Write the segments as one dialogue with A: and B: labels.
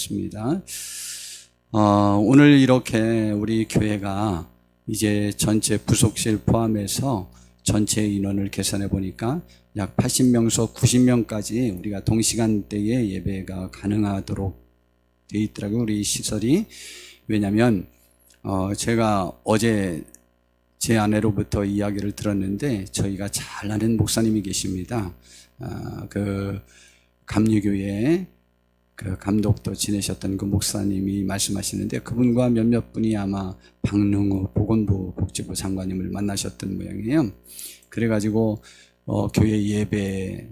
A: 기도하겠습니다. 오늘 이렇게 우리 교회가 이제 전체 부속실 포함해서 전체 인원을 계산해 보니까 약 80명에서 90명까지 우리가 동시간대에 예배가 가능하도록 되어 있더라고요. 우리 시설이. 왜냐하면 제가 어제 제 아내로부터 이야기를 들었는데 저희가 잘 아는 목사님이 계십니다. 그 감리교회 그 감독도 지내셨던 그 목사님이 말씀하시는데 그분과 몇몇 분이 아마 박능우 보건부 복지부 장관님을 만나셨던 모양이에요. 그래가지고 교회 예배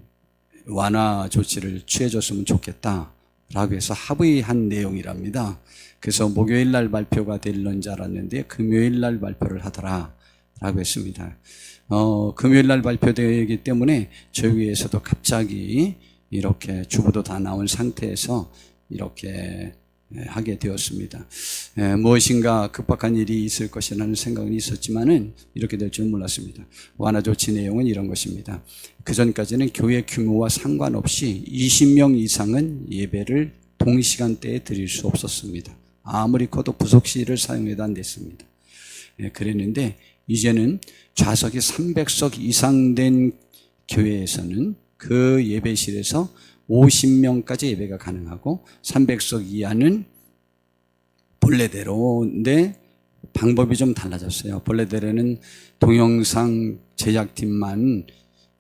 A: 완화 조치를 취해줬으면 좋겠다라고 해서 합의한 내용이랍니다. 그래서 목요일 날 발표가 될는 줄 알았는데 금요일 날 발표를 하더라라고 했습니다. 금요일 날 발표되기 때문에 저희에서도 갑자기 이렇게 주보도 다 나온 상태에서 이렇게 하게 되었습니다. 무엇인가 급박한 일이 있을 것이라는 생각은 있었지만은 이렇게 될 줄 몰랐습니다. 완화 조치 내용은 이런 것입니다. 그 전까지는 교회 규모와 상관없이 20명 이상은 예배를 동시간대에 드릴 수 없었습니다. 아무리 커도 부속실을 사용해도 안 됐습니다. 그랬는데 이제는 좌석이 300석 이상 된 교회에서는 그 예배실에서 50명까지 예배가 가능하고 300석 이하는 본래대로인데 방법이 좀 달라졌어요. 본래대로는 동영상 제작팀만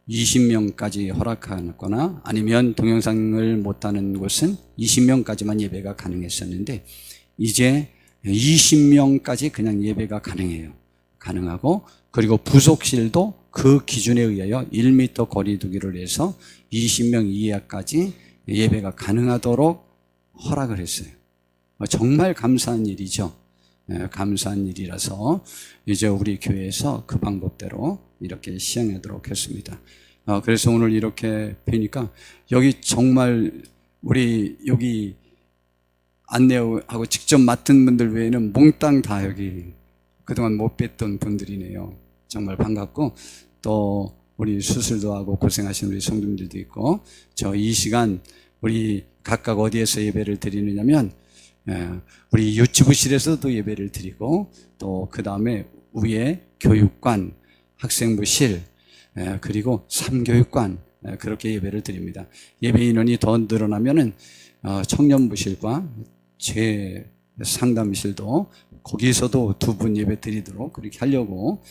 A: 20명까지 허락하거나 아니면 동영상을 못하는 곳은 20명까지만 예배가 가능했었는데 이제 20명까지 그냥 예배가 가능하고 그리고 부속실도 그 기준에 의하여 1m 거리 두기를 해서 20명 이하까지 예배가 가능하도록 허락을 했어요. 정말 감사한 일이죠. 감사한 일이라서 이제 우리 교회에서 그 방법대로 이렇게 시행하도록 했습니다. 그래서 오늘 이렇게 뵈니까 여기 정말 우리 여기 안내하고 직접 맡은 분들 외에는 몽땅 다 여기 그동안 못 뵀던 분들이네요. 정말 반갑고 또 우리 수술도 하고 고생하신 우리 성도님들도 있고 저 이 시간 우리 각각 어디에서 예배를 드리느냐면 우리 유치부실에서도 예배를 드리고 또 그 다음에 위에 교육관, 학생부실 그리고 삼교육관 그렇게 예배를 드립니다. 예배 인원이 더 늘어나면은 청년부실과 제 상담실도 거기서도 2분 예배 드리도록 그렇게 하려고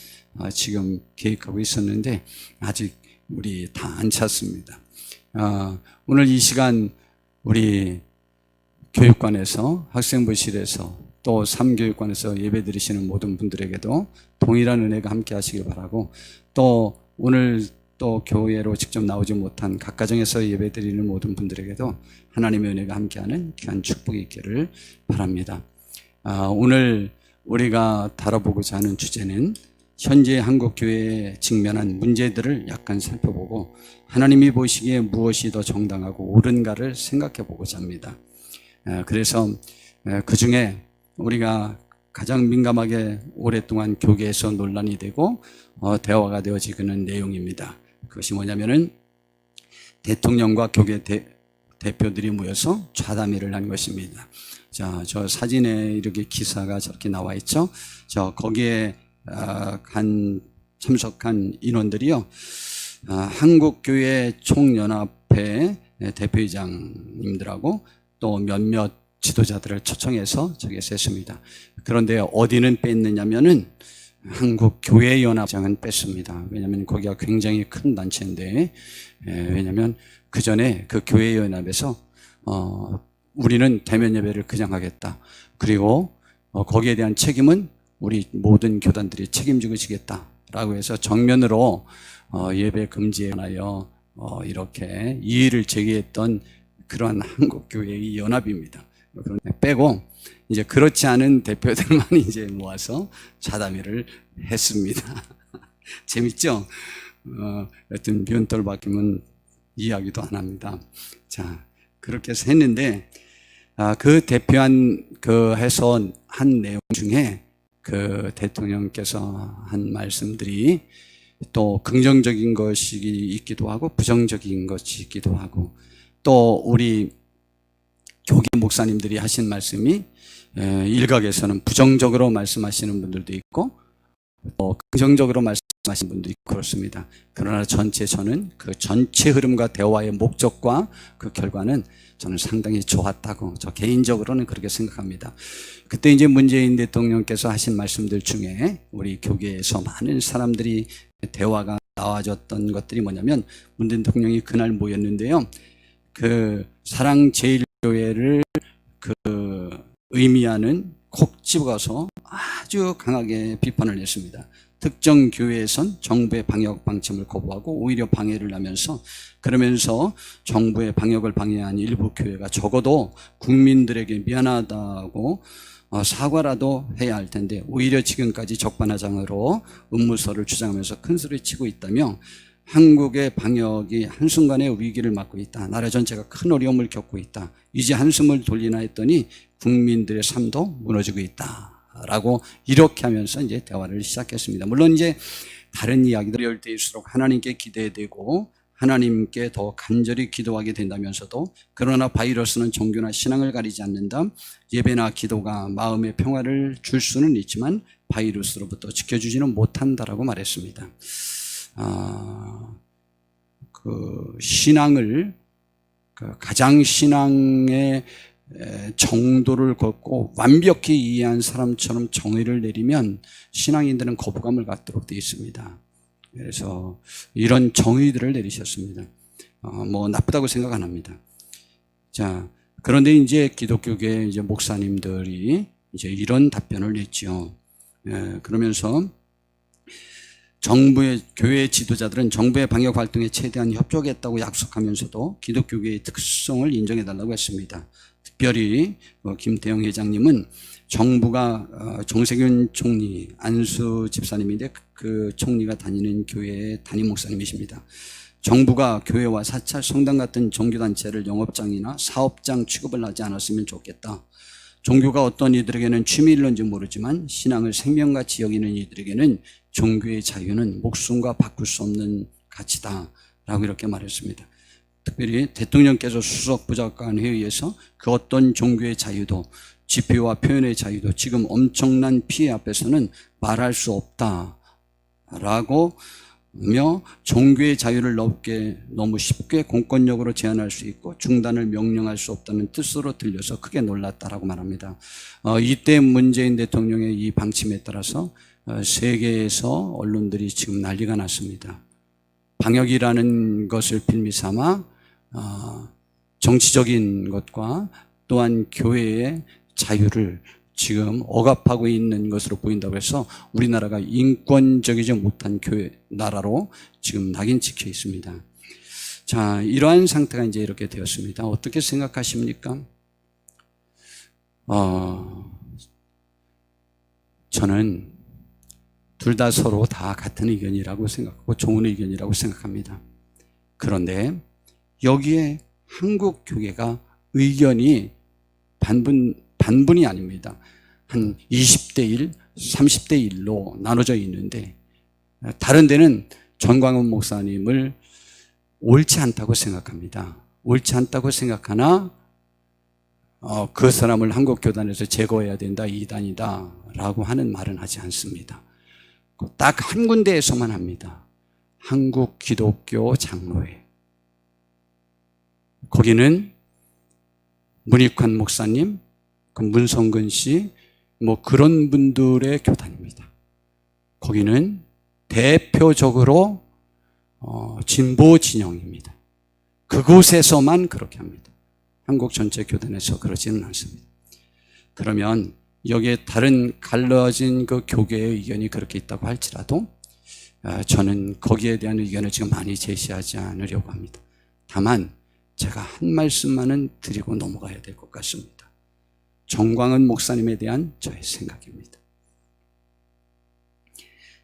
A: 지금 계획하고 있었는데 아직 우리 다 안 찼습니다. 오늘 이 시간 우리 교육관에서 학생부실에서 또 3교육관에서 예배 드리시는 모든 분들에게도 동일한 은혜가 함께 하시길 바라고 또 오늘 또 교회로 직접 나오지 못한 각 가정에서 예배 드리는 모든 분들에게도 하나님의 은혜가 함께하는 귀한 축복이 있기를 바랍니다. 오늘 우리가 다뤄보고자 하는 주제는 현재 한국교회에 직면한 문제들을 약간 살펴보고 하나님이 보시기에 무엇이 더 정당하고 옳은가를 생각해 보고자 합니다. 그래서 그 중에 우리가 가장 민감하게 오랫동안 교계에서 논란이 되고 대화가 되어지는 내용입니다. 그것이 뭐냐면은 대통령과 교계 대표들이 모여서 좌담회를 한 것입니다. 자, 저 사진에 이렇게 기사가 저렇게 나와 있죠. 거기에 참석한 인원들이요. 한국교회 총연합회 대표이장님들하고 또 몇몇 지도자들을 초청해서 저기서 했습니다. 그런데 어디는 뺐느냐면은 한국교회연합장은 뺐습니다. 왜냐하면 거기가 굉장히 큰 단체인데 왜냐하면 그 전에 그 교회연합에서 우리는 대면 예배를 그냥 하겠다. 그리고 거기에 대한 책임은 우리 모든 교단들이 책임지고 지겠다라고 해서 정면으로 예배 금지에 관하여 이렇게 이의를 제기했던 그러한 한국교회의 연합입니다. 그런데 빼고 이제 그렇지 않은 대표들만 이제 모아서 좌담회를 했습니다. 재밌죠? 여튼 변돌 바뀌면 이야기도 안 합니다. 자, 그렇게 해서 했는데 그 대표한 해서 한 내용 중에 그 대통령께서 한 말씀들이 또 긍정적인 것이 있기도 하고 부정적인 것이 있기도 하고 또 우리 교계 목사님들이 하신 말씀이 일각에서는 부정적으로 말씀하시는 분들도 있고 긍정적으로 말씀하시는 분도 있고 그렇습니다. 그러나 저는 그 전체 흐름과 대화의 목적과 그 결과는 저는 상당히 좋았다고 저 개인적으로는 그렇게 생각합니다. 그때 이제 문재인 대통령께서 하신 말씀들 중에 우리 교계에서 많은 사람들이 대화가 나와줬던 것들이 뭐냐면 문재인 대통령이 그날 모였는데요. 그 사랑제일교회를 그 의미하는 콕 집어서 아주 강하게 비판을 했습니다. 특정 교회에선 정부의 방역 방침을 거부하고 오히려 방해를 하면서 그러면서 정부의 방역을 방해한 일부 교회가 적어도 국민들에게 미안하다고 사과라도 해야 할 텐데 오히려 지금까지 적반하장으로 음모설을 주장하면서 큰소리 치고 있다며 한국의 방역이 한순간에 위기를 맞고 있다. 나라 전체가 큰 어려움을 겪고 있다. 이제 한숨을 돌리나 했더니 국민들의 삶도 무너지고 있다. 라고 이렇게 하면서 이제 대화를 시작했습니다. 물론 이제 다른 이야기들 어려울 때일수록 하나님께 기대되고 하나님께 더 간절히 기도하게 된다면서도 그러나 바이러스는 종교나 신앙을 가리지 않는다. 예배나 기도가 마음의 평화를 줄 수는 있지만 바이러스로부터 지켜주지는 못한다라고 말했습니다. 그 신앙을 가장 신앙의 정도를 걷고 완벽히 이해한 사람처럼 정의를 내리면 신앙인들은 거부감을 갖도록 되어 있습니다. 그래서 이런 정의들을 내리셨습니다. 뭐 나쁘다고 생각 안 합니다. 자, 그런데 이제 기독교계 이제 목사님들이 이제 이런 답변을 냈죠. 그러면서 정부의 교회 지도자들은 정부의 방역 활동에 최대한 협조하겠다고 약속하면서도 기독교계의 특성을 인정해달라고 했습니다. 특별히 김태형 회장님은 정부가 정세균 총리, 안수 집사님인데 그 총리가 다니는 교회의 담임 목사님이십니다. 정부가 교회와 사찰, 성당 같은 종교단체를 영업장이나 사업장 취급을 하지 않았으면 좋겠다. 종교가 어떤 이들에게는 취미일런지 모르지만 신앙을 생명같이 여기는 이들에게는 종교의 자유는 목숨과 바꿀 수 없는 가치다 라고 이렇게 말했습니다. 특별히 대통령께서 수석 부장관 회의에서 그 어떤 종교의 자유도 집회와 표현의 자유도 지금 엄청난 피해 앞에서는 말할 수 없다라고 며 종교의 자유를 너무 쉽게 공권력으로 제한할 수 있고 중단을 명령할 수 없다는 뜻으로 들려서 크게 놀랐다라고 말합니다. 이때 문재인 대통령의 이 방침에 따라서 세계에서 언론들이 지금 난리가 났습니다. 방역이라는 것을 빌미삼아 정치적인 것과 또한 교회의 자유를 지금 억압하고 있는 것으로 보인다고 해서 우리나라가 인권적이지 못한 나라로 지금 낙인 찍혀 있습니다. 자, 이러한 상태가 이제 이렇게 되었습니다. 어떻게 생각하십니까? 저는 둘 다 서로 다 같은 의견이라고 생각하고 좋은 의견이라고 생각합니다. 그런데 여기에 한국 교계가 의견이 반분이 아닙니다. 한 20대 1, 30대 1로 나눠져 있는데 다른 데는 전광훈 목사님을 옳지 않다고 생각합니다. 옳지 않다고 생각하나 그 사람을 한국 교단에서 제거해야 된다, 이단이다 라고 하는 말은 하지 않습니다. 딱 한 군데에서만 합니다. 한국 기독교 장로회. 거기는 문익환 목사님, 문성근 씨, 뭐 그런 분들의 교단입니다. 거기는 대표적으로 진보 진영입니다. 그곳에서만 그렇게 합니다. 한국 전체 교단에서 그러지는 않습니다. 그러면 여기에 다른 갈라진 그 교계의 의견이 그렇게 있다고 할지라도 저는 거기에 대한 의견을 지금 많이 제시하지 않으려고 합니다. 다만 제가 한 말씀만은 드리고 넘어가야 될 것 같습니다. 정광훈 목사님에 대한 저의 생각입니다.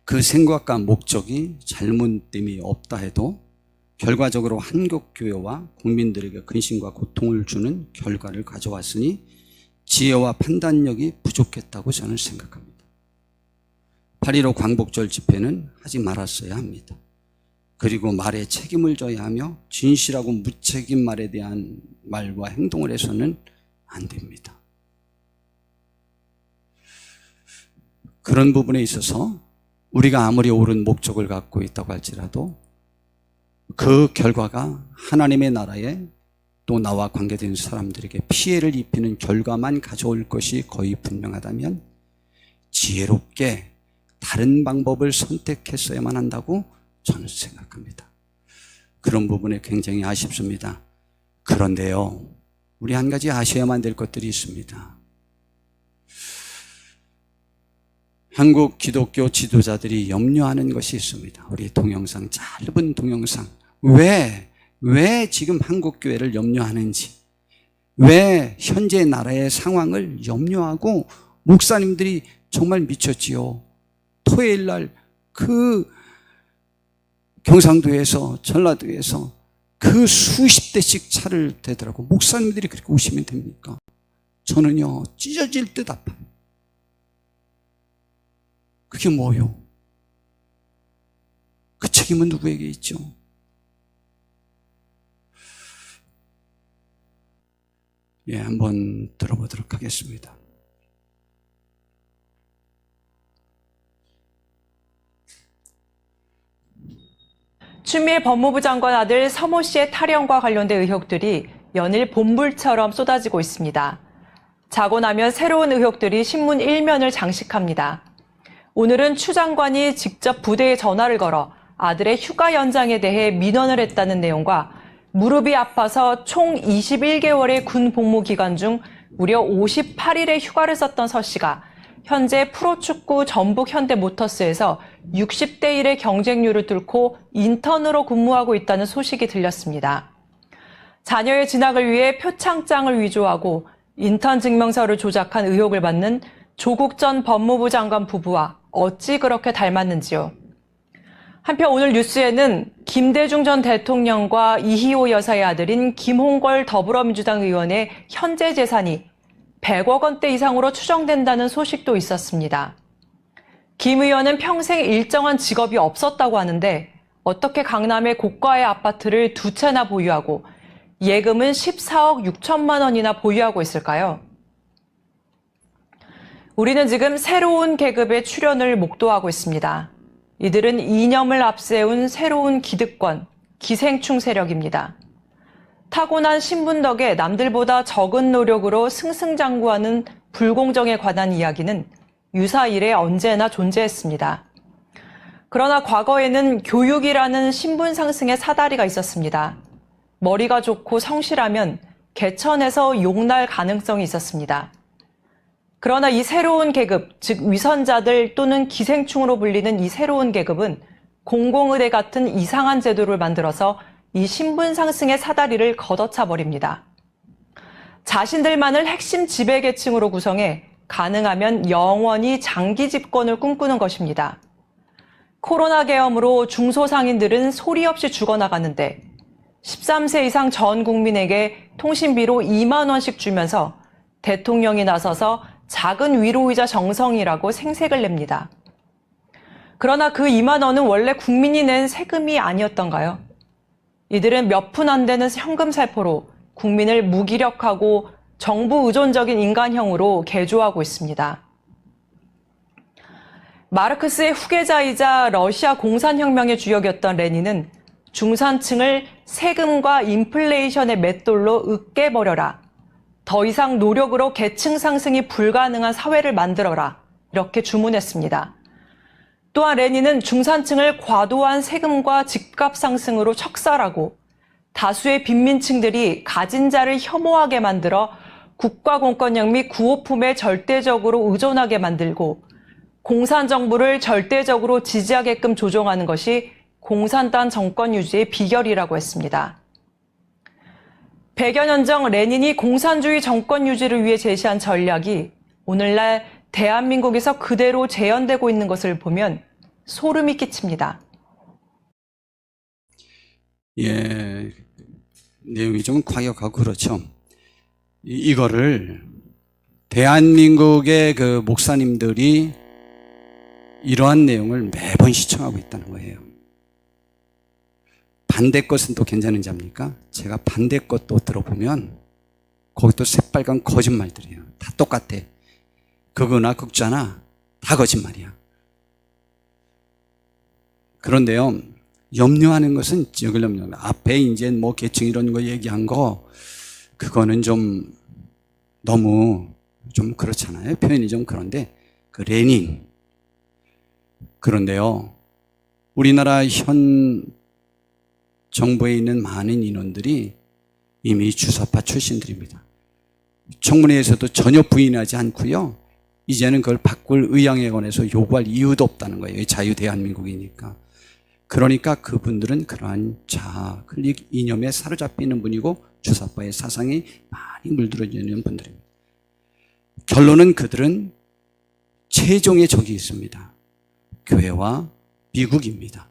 A: 그 생각과 목적이 잘못됨이 없다 해도 결과적으로 한국교회와 국민들에게 근심과 고통을 주는 결과를 가져왔으니 지혜와 판단력이 부족했다고 저는 생각합니다. 8.15 광복절 집회는 하지 말았어야 합니다. 그리고 말에 책임을 져야 하며 진실하고 무책임 말에 대한 말과 행동을 해서는 안 됩니다. 그런 부분에 있어서 우리가 아무리 옳은 목적을 갖고 있다고 할지라도 그 결과가 하나님의 나라에 또 나와 관계된 사람들에게 피해를 입히는 결과만 가져올 것이 거의 분명하다면 지혜롭게 다른 방법을 선택했어야만 한다고 저는 생각합니다. 그런 부분에 굉장히 아쉽습니다. 그런데요, 우리 한 가지 아셔야만 될 것들이 있습니다. 한국 기독교 지도자들이 염려하는 것이 있습니다. 우리 동영상, 짧은 동영상. 왜 지금 한국교회를 염려하는지, 왜 현재 나라의 상황을 염려하고 목사님들이 정말 미쳤지요. 토요일 날 그 경상도에서 전라도에서 그 수십 대씩 차를 대더라고. 목사님들이 그렇게 오시면 됩니까? 저는요, 찢어질 듯 아파요. 그게 뭐요? 그 책임은 누구에게 있죠? 한번 들어보도록 하겠습니다.
B: 추미애 법무부 장관 아들 서모 씨의 탈영과 관련된 의혹들이 연일 본불처럼 쏟아지고 있습니다. 자고 나면 새로운 의혹들이 신문 1면을 장식합니다. 오늘은 추 장관이 직접 부대에 전화를 걸어 아들의 휴가 연장에 대해 민원을 했다는 내용과 무릎이 아파서 총 21개월의 군 복무 기간 중 무려 58일의 휴가를 썼던 서 씨가 현재 프로축구 전북 현대모터스에서 60대 1의 경쟁률을 뚫고 인턴으로 근무하고 있다는 소식이 들렸습니다. 자녀의 진학을 위해 표창장을 위조하고 인턴 증명서를 조작한 의혹을 받는 조국 전 법무부 장관 부부와 어찌 그렇게 닮았는지요. 한편 오늘 뉴스에는 김대중 전 대통령과 이희호 여사의 아들인 김홍걸 더불어민주당 의원의 현재 재산이 100억 원대 이상으로 추정된다는 소식도 있었습니다. 김 의원은 평생 일정한 직업이 없었다고 하는데 어떻게 강남의 고가의 아파트를 두 채나 보유하고 예금은 14억 6천만 원이나 보유하고 있을까요? 우리는 지금 새로운 계급의 출현을 목도하고 있습니다. 이들은 이념을 앞세운 새로운 기득권, 기생충 세력입니다. 타고난 신분 덕에 남들보다 적은 노력으로 승승장구하는 불공정에 관한 이야기는 유사 이래 언제나 존재했습니다. 그러나 과거에는 교육이라는 신분 상승의 사다리가 있었습니다. 머리가 좋고 성실하면 개천에서 용날 가능성이 있었습니다. 그러나 이 새로운 계급, 즉 위선자들 또는 기생충으로 불리는 이 새로운 계급은 공공의대 같은 이상한 제도를 만들어서 이 신분 상승의 사다리를 걷어차 버립니다. 자신들만을 핵심 지배계층으로 구성해 가능하면 영원히 장기 집권을 꿈꾸는 것입니다. 코로나 계엄으로 중소상인들은 소리 없이 죽어나가는데 13세 이상 전 국민에게 통신비로 2만 원씩 주면서 대통령이 나서서 작은 위로이자 정성이라고 생색을 냅니다. 그러나 그 2만 원은 원래 국민이 낸 세금이 아니었던가요? 이들은 몇 푼 안 되는 현금 살포로 국민을 무기력하고 정부 의존적인 인간형으로 개조하고 있습니다. 마르크스의 후계자이자 러시아 공산혁명의 주역이었던 레닌은 중산층을 세금과 인플레이션의 맷돌로 으깨버려라. 더 이상 노력으로 계층 상승이 불가능한 사회를 만들어라. 이렇게 주문했습니다. 또한 레닌은 중산층을 과도한 세금과 집값 상승으로 척살하고 다수의 빈민층들이 가진 자를 혐오하게 만들어 국가 공권력 및 구호품에 절대적으로 의존하게 만들고 공산정부를 절대적으로 지지하게끔 조종하는 것이 공산당 정권 유지의 비결이라고 했습니다. 100여 년 전 레닌이 공산주의 정권 유지를 위해 제시한 전략이 오늘날 대한민국에서 그대로 재현되고 있는 것을 보면 소름이 끼칩니다.
A: 내용이 좀 과격하고 그렇죠. 이거를 대한민국의 그 목사님들이 이러한 내용을 매번 시청하고 있다는 거예요. 반대 것은 또 괜찮은지 압니까? 제가 반대 것도 들어보면 거기도 새빨간 거짓말들이에요. 다 똑같아. 극우나 극좌나 다 거짓말이야. 그런데요, 염려하는 것은 지역을 염려하는 거야. 앞에 이제 뭐 계층 이런 거 얘기한 거, 그거는 좀 너무 좀 그렇잖아요. 표현이 좀 그런데, 그 레닌. 그런데요, 우리나라 현 정부에 있는 많은 인원들이 이미 주사파 출신들입니다. 청문회에서도 전혀 부인하지 않고요. 이제는 그걸 바꿀 의향에 관해서 요구할 이유도 없다는 거예요. 자유 대한민국이니까. 그러니까 그분들은 그러한 자아, 클릭 이념에 사로잡히는 분이고 주사파의 사상이 많이 물들어지는 분들입니다. 결론은 그들은 최종의 적이 있습니다. 교회와 미국입니다.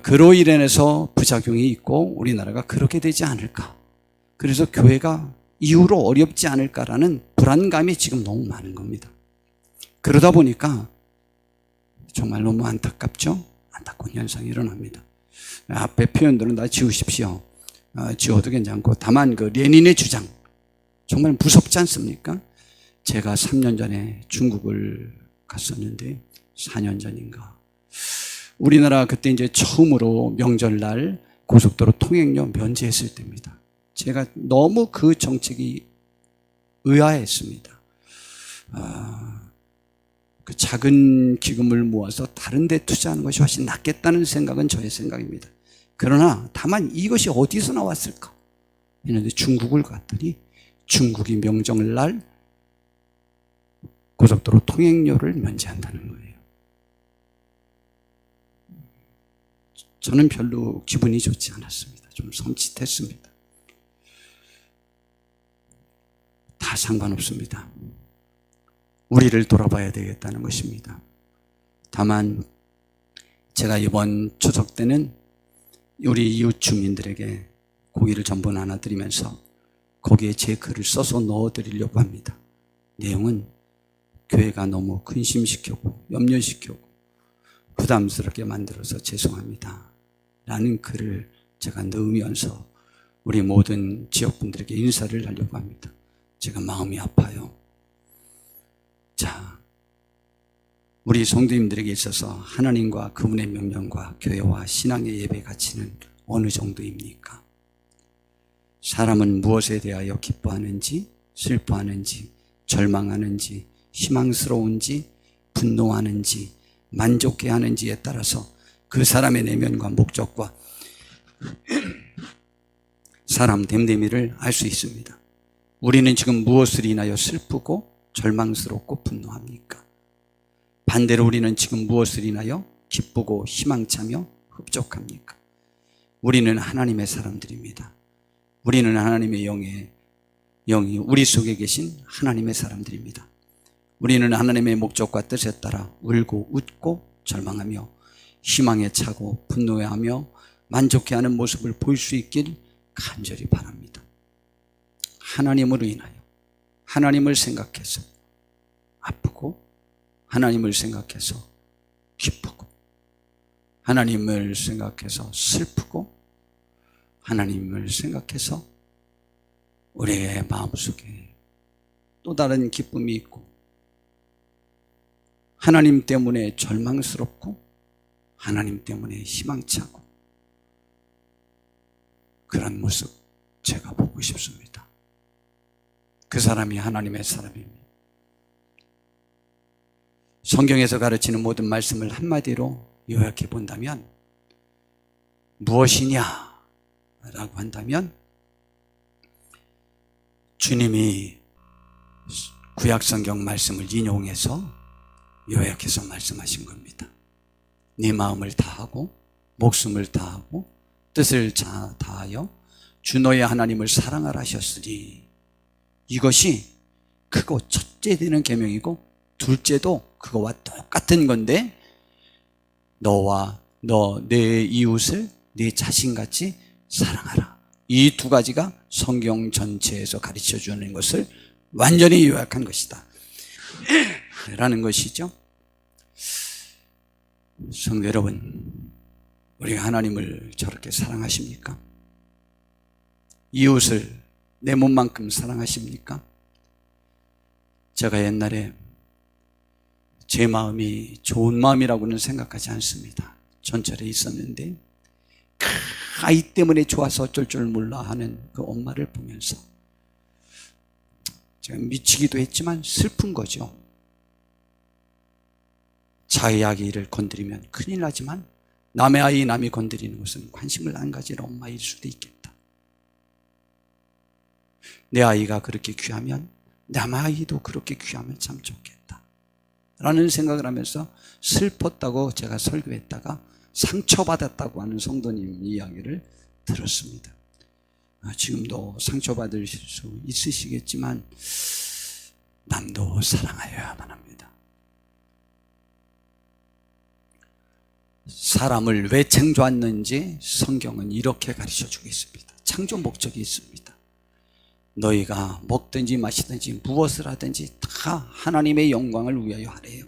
A: 그로 인해서 부작용이 있고 우리나라가 그렇게 되지 않을까. 그래서 교회가 이후로 어렵지 않을까라는 불안감이 지금 너무 많은 겁니다. 그러다 보니까 정말 너무 안타깝죠? 안타까운 현상이 일어납니다. 앞에 표현들은 다 지우십시오. 지워도 괜찮고, 다만 그 레닌의 주장, 정말 무섭지 않습니까? 제가 3년 전에 중국을 갔었는데, 4년 전인가. 우리나라 그때 이제 처음으로 명절날 고속도로 통행료 면제했을 때입니다. 제가 너무 그 정책이 의아했습니다. 그 작은 기금을 모아서 다른 데 투자하는 것이 훨씬 낫겠다는 생각은 저의 생각입니다. 그러나 다만 이것이 어디서 나왔을까? 했는데 중국을 갔더니 중국이 명절날 고속도로 통행료를 면제한다는 거예요. 저는 별로 기분이 좋지 않았습니다. 좀 섬찟했습니다. 다 상관없습니다. 우리를 돌아봐야 되겠다는 것입니다. 다만 제가 이번 추석 때는 우리 이웃 주민들에게 고기를 전부 나눠드리면서 거기에 제 글을 써서 넣어드리려고 합니다. 내용은 교회가 너무 근심시켰고 염려시켰고 부담스럽게 만들어서 죄송합니다 라는 글을 제가 넣으면서 우리 모든 지역분들에게 인사를 하려고 합니다. 제가 마음이 아파요. 자, 우리 성도님들에게 있어서 하나님과 그분의 명령과 교회와 신앙의 예배 가치는 어느 정도입니까? 사람은 무엇에 대하여 기뻐하는지, 슬퍼하는지, 절망하는지, 희망스러운지, 분노하는지, 만족해하는지에 따라서 그 사람의 내면과 목적과 사람 됨됨이를 알 수 있습니다. 우리는 지금 무엇을 인하여 슬프고 절망스럽고 분노합니까? 반대로 우리는 지금 무엇을 인하여 기쁘고 희망차며 흡족합니까? 우리는 하나님의 사람들입니다. 우리는 하나님의 영이 우리 속에 계신 하나님의 사람들입니다. 우리는 하나님의 목적과 뜻에 따라 울고 웃고 절망하며 희망에 차고 분노해하며 만족해하는 모습을 볼 수 있길 간절히 바랍니다. 하나님으로 인하여 하나님을 생각해서 아프고 하나님을 생각해서 기쁘고 하나님을 생각해서 슬프고 하나님을 생각해서 우리의 마음속에 또 다른 기쁨이 있고 하나님 때문에 절망스럽고 하나님 때문에 희망차고 그런 모습 제가 보고 싶습니다. 그 사람이 하나님의 사람입니다. 성경에서 가르치는 모든 말씀을 한마디로 요약해 본다면 무엇이냐 라고 한다면 주님이 구약성경 말씀을 인용해서 요약해서 말씀하신 겁니다. 네 마음을 다하고 목숨을 다하고 뜻을 다하여 주 너의 하나님을 사랑하라 하셨으니 이것이 크고 첫째 되는 계명이고 둘째도 그거와 똑같은 건데 너와 내 이웃을 네 자신같이 사랑하라. 이 두 가지가 성경 전체에서 가르쳐 주는 것을 완전히 요약한 것이다 라는 것이죠. 성도 여러분, 우리가 하나님을 저렇게 사랑하십니까? 이웃을 내 몸만큼 사랑하십니까? 제가 옛날에 제 마음이 좋은 마음이라고는 생각하지 않습니다. 전철에 있었는데 그 아이 때문에 좋아서 어쩔 줄 몰라 하는 그 엄마를 보면서 제가 미치기도 했지만 슬픈 거죠. 자기 아기를 건드리면 큰일 나지만 남의 아이 남이 건드리는 것은 관심을 안 가질 엄마일 수도 있겠다. 내 아이가 그렇게 귀하면 남의 아이도 그렇게 귀하면 참 좋겠다 라는 생각을 하면서 슬펐다고 제가 설교했다가 상처받았다고 하는 성도님 이야기를 들었습니다. 지금도 상처받을 수 있으시겠지만 남도 사랑하여야만 합니다. 사람을 왜 창조했는지 성경은 이렇게 가르쳐주고 있습니다. 창조 목적이 있습니다. 너희가 먹든지 마시든지 무엇을 하든지 다 하나님의 영광을 위하여 하래요.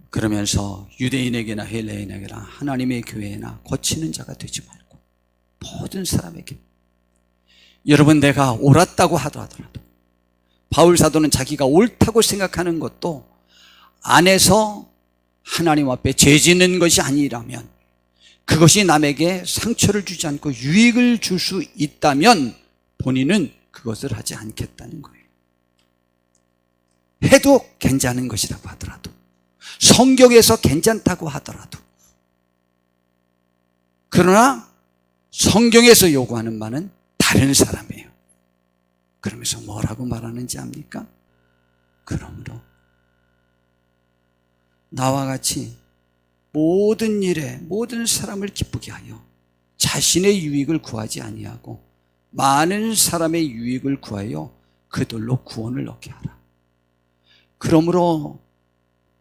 A: 그러면서 유대인에게나 헬레인에게나 하나님의 교회나 거치는 자가 되지 말고 모든 사람에게, 여러분 내가 옳았다고 하더라도 바울 사도는 자기가 옳다고 생각하는 것도 안에서 하나님 앞에 죄 짓는 것이 아니라면, 그것이 남에게 상처를 주지 않고 유익을 줄 수 있다면 본인은 그것을 하지 않겠다는 거예요. 해도 괜찮은 것이라고 하더라도, 성경에서 괜찮다고 하더라도, 그러나 성경에서 요구하는 바는 다른 사람이에요. 그러면서 뭐라고 말하는지 압니까? 그러므로 나와 같이 모든 일에 모든 사람을 기쁘게 하여 자신의 유익을 구하지 아니하고 많은 사람의 유익을 구하여 그들로 구원을 얻게 하라. 그러므로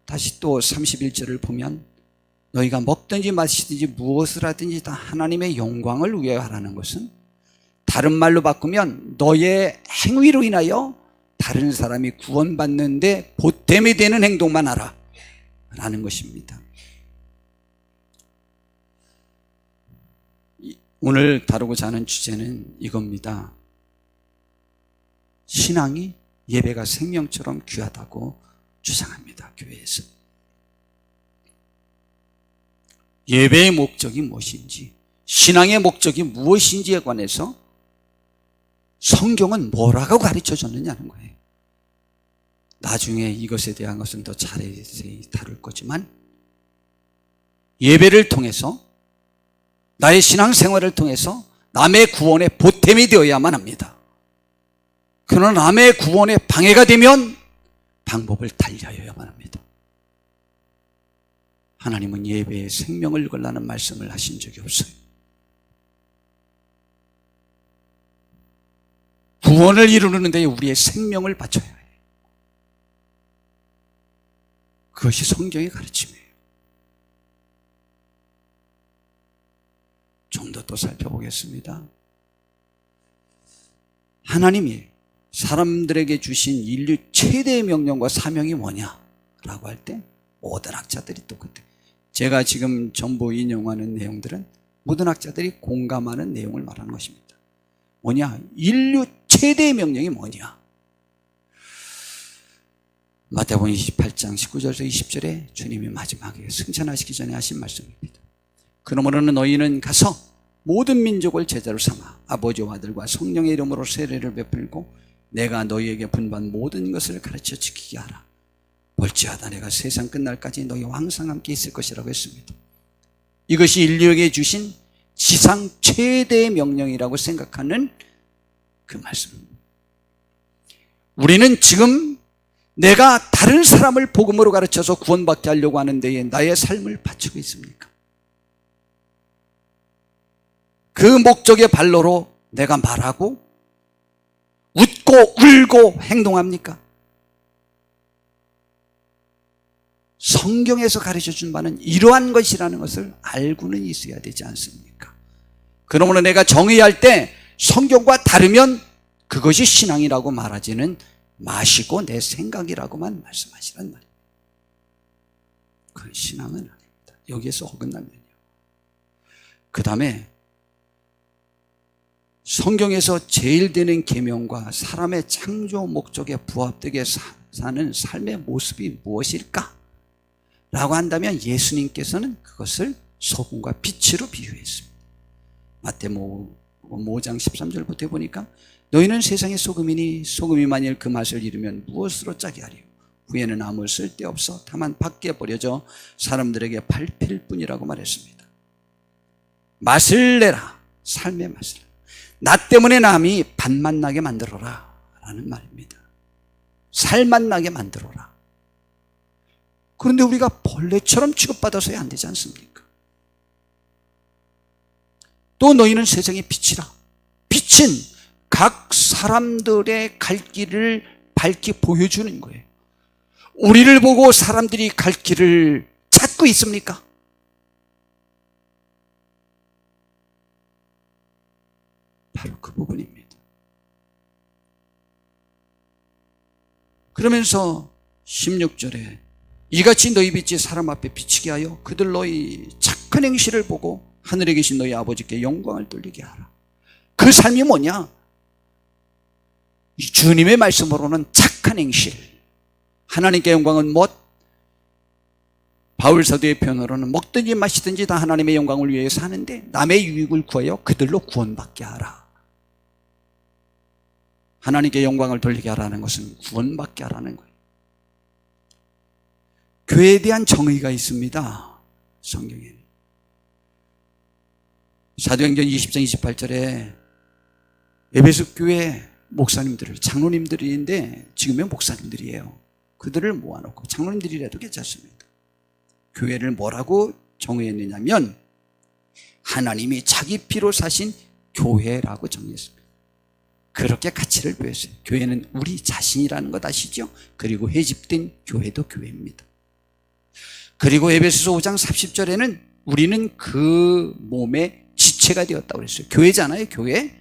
A: 다시 또 31절을 보면 너희가 먹든지 마시든지 무엇을 하든지 다 하나님의 영광을 위하여 하라는 것은, 다른 말로 바꾸면 너의 행위로 인하여 다른 사람이 구원받는데 보탬이 되는 행동만 하라 라는 것입니다. 오늘 다루고자 하는 주제는 이겁니다. 신앙이 예배가 생명처럼 귀하다고 주장합니다. 교회에서 예배의 목적이 무엇인지, 신앙의 목적이 무엇인지에 관해서 성경은 뭐라고 가르쳐줬느냐는 거예요. 나중에 이것에 대한 것은 더 자세히 다룰 거지만, 예배를 통해서 나의 신앙생활을 통해서 남의 구원에 보탬이 되어야만 합니다. 그러나 남의 구원에 방해가 되면 방법을 달리하여야만 합니다. 하나님은 예배에 생명을 걸라는 말씀을 하신 적이 없어요. 구원을 이루는 데 우리의 생명을 바쳐야 해요. 그것이 성경의 가르침이에요. 좀 더 또 살펴보겠습니다. 하나님이 사람들에게 주신 인류 최대의 명령과 사명이 뭐냐라고 할 때 모든 학자들이 똑같아요. 제가 지금 전부 인용하는 내용들은 모든 학자들이 공감하는 내용을 말하는 것입니다. 뭐냐? 인류 최대의 명령이 뭐냐? 마태복음 28장 19절에서 20절에 주님이 마지막에 승천하시기 전에 하신 말씀입니다. 그러므로는 너희는 가서 모든 민족을 제자로 삼아 아버지와 아들과 성령의 이름으로 세례를 베풀고 내가 너희에게 분반 모든 것을 가르쳐 지키게 하라. 볼지어다 내가 세상 끝날까지 너희와 항상 함께 있을 것이라고 했습니다. 이것이 인류에게 주신 지상 최대의 명령이라고 생각하는 그 말씀입니다. 우리는 지금 내가 다른 사람을 복음으로 가르쳐서 구원받게 하려고 하는 데에 나의 삶을 바치고 있습니까? 그 목적의 발로로 내가 말하고 웃고 울고 행동합니까? 성경에서 가르쳐준 바는 이러한 것이라는 것을 알고는 있어야 되지 않습니까? 그러므로 내가 정의할 때 성경과 다르면 그것이 신앙이라고 말하지는 마시고 내 생각이라고만 말씀하시란 말이에요. 그건 신앙은 아닙니다. 여기에서 어긋나면요. 그 다음에 성경에서 제일 되는 계명과 사람의 창조 목적에 부합되게 사는 삶의 모습이 무엇일까? 라고 한다면 예수님께서는 그것을 소금과 빛으로 비유했습니다. 마태복음 5장 13절부터 보니까 너희는 세상의 소금이니 소금이 만일 그 맛을 잃으면 무엇으로 짜게 하리요? 후에는 아무 쓸데없어 다만 밖에 버려져 사람들에게 밟힐 뿐이라고 말했습니다. 맛을 내라. 삶의 맛을. 나 때문에 남이 밥맛 나게 만들어라 라는 말입니다. 살맛 나게 만들어라. 그런데 우리가 벌레처럼 취급받아서야 안 되지 않습니까? 또 너희는 세상의 빛이라. 빛은 각 사람들의 갈 길을 밝히 보여주는 거예요. 우리를 보고 사람들이 갈 길을 찾고 있습니까? 바로 그 부분입니다. 그러면서 16절에 이같이 너희 빛이 사람 앞에 비치게 하여 그들 너희 착한 행실을 보고 하늘에 계신 너희 아버지께 영광을 돌리게 하라. 그 삶이 뭐냐? 주님의 말씀으로는 착한 행실. 하나님께 영광은 못. 바울 사도의 표현으로는 먹든지 마시든지 다 하나님의 영광을 위해서 하는데 남의 유익을 구하여 그들로 구원받게 하라. 하나님께 영광을 돌리게 하라는 것은 구원받게 하라는 거예요. 교회에 대한 정의가 있습니다. 성경에. 사도행전 20장 28절에 에베소 교회 목사님들을, 장로님들인데 지금의 목사님들이에요. 그들을 모아놓고 장로님들이라도 괜찮습니다. 교회를 뭐라고 정의했느냐면 하나님이 자기 피로 사신 교회라고 정의했습니다. 그렇게 가치를 보였어요. 교회는 우리 자신이라는 것 아시죠? 그리고 회집된 교회도 교회입니다. 그리고 에베소서 5장 30절에는 우리는 그 몸의 지체가 되었다고 그랬어요. 교회잖아요, 교회.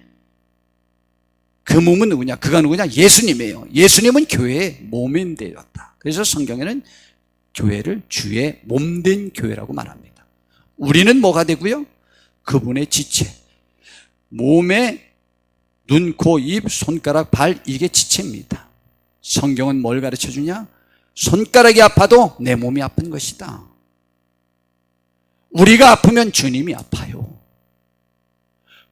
A: 그 몸은 누구냐? 그가 누구냐? 예수님이에요. 예수님은 교회의 몸이 되었다. 그래서 성경에는 교회를 주의 몸된 교회라고 말합니다. 우리는 뭐가 되고요? 그분의 지체. 몸의 눈, 코, 입, 손가락, 발, 이게 지체입니다. 성경은 뭘 가르쳐 주냐? 손가락이 아파도 내 몸이 아픈 것이다. 우리가 아프면 주님이 아파요.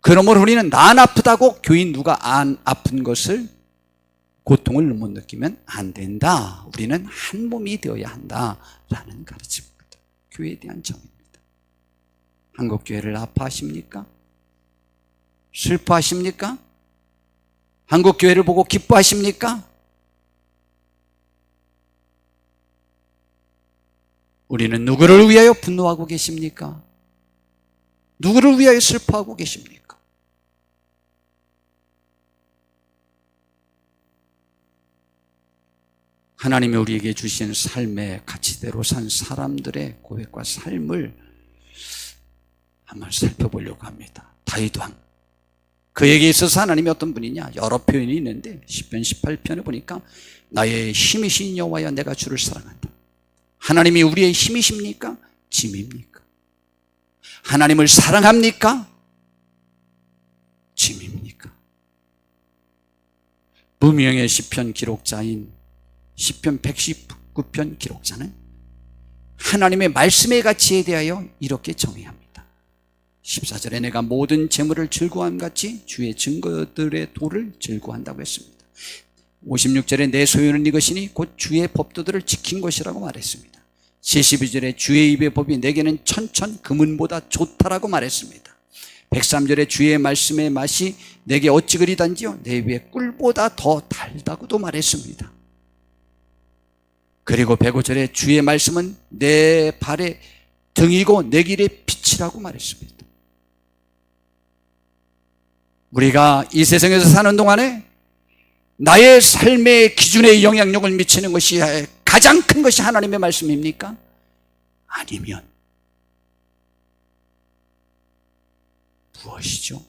A: 그러므로 우리는 난 아프다고 교인 누가 안 아픈 것을 고통을 못 느끼면 안 된다. 우리는 한 몸이 되어야 한다라는 가르침입니다. 교회에 대한 정의입니다. 한국교회를 아파하십니까? 슬퍼하십니까? 한국교회를 보고 기뻐하십니까? 우리는 누구를 위하여 분노하고 계십니까? 누구를 위하여 슬퍼하고 계십니까? 하나님이 우리에게 주신 삶의 가치대로 산 사람들의 고백과 삶을 한번 살펴보려고 합니다. 다윗 왕. 그에게 있어서 하나님이 어떤 분이냐? 여러 표현이 있는데 시편 18편에 보니까 나의 힘이신 여호와여 내가 주를 사랑한다. 하나님이 우리의 힘이십니까? 짐입니까? 하나님을 사랑합니까? 짐입니까? 무명의 시편 기록자인 시편 119편 기록자는 하나님의 말씀의 가치에 대하여 이렇게 정의합니다. 14절에 내가 모든 재물을 즐거워함 같이 주의 증거들의 도를 즐거워한다고 했습니다. 56절에 내 소유는 이것이니 곧 주의 법도들을 지킨 것이라고 말했습니다. 72절에 주의 입의 법이 내게는 천천 금은보다 좋다라고 말했습니다. 103절에 주의 말씀의 맛이 내게 어찌 그리 단지요 내 입의 꿀보다 더 달다고도 말했습니다. 그리고 105절에 주의 말씀은 내 발의 등이고 내 길의 빛이라고 말했습니다. 우리가 이 세상에서 사는 동안에 나의 삶의 기준에 영향력을 미치는 것이 가장 큰 것이 하나님의 말씀입니까? 아니면 무엇이죠?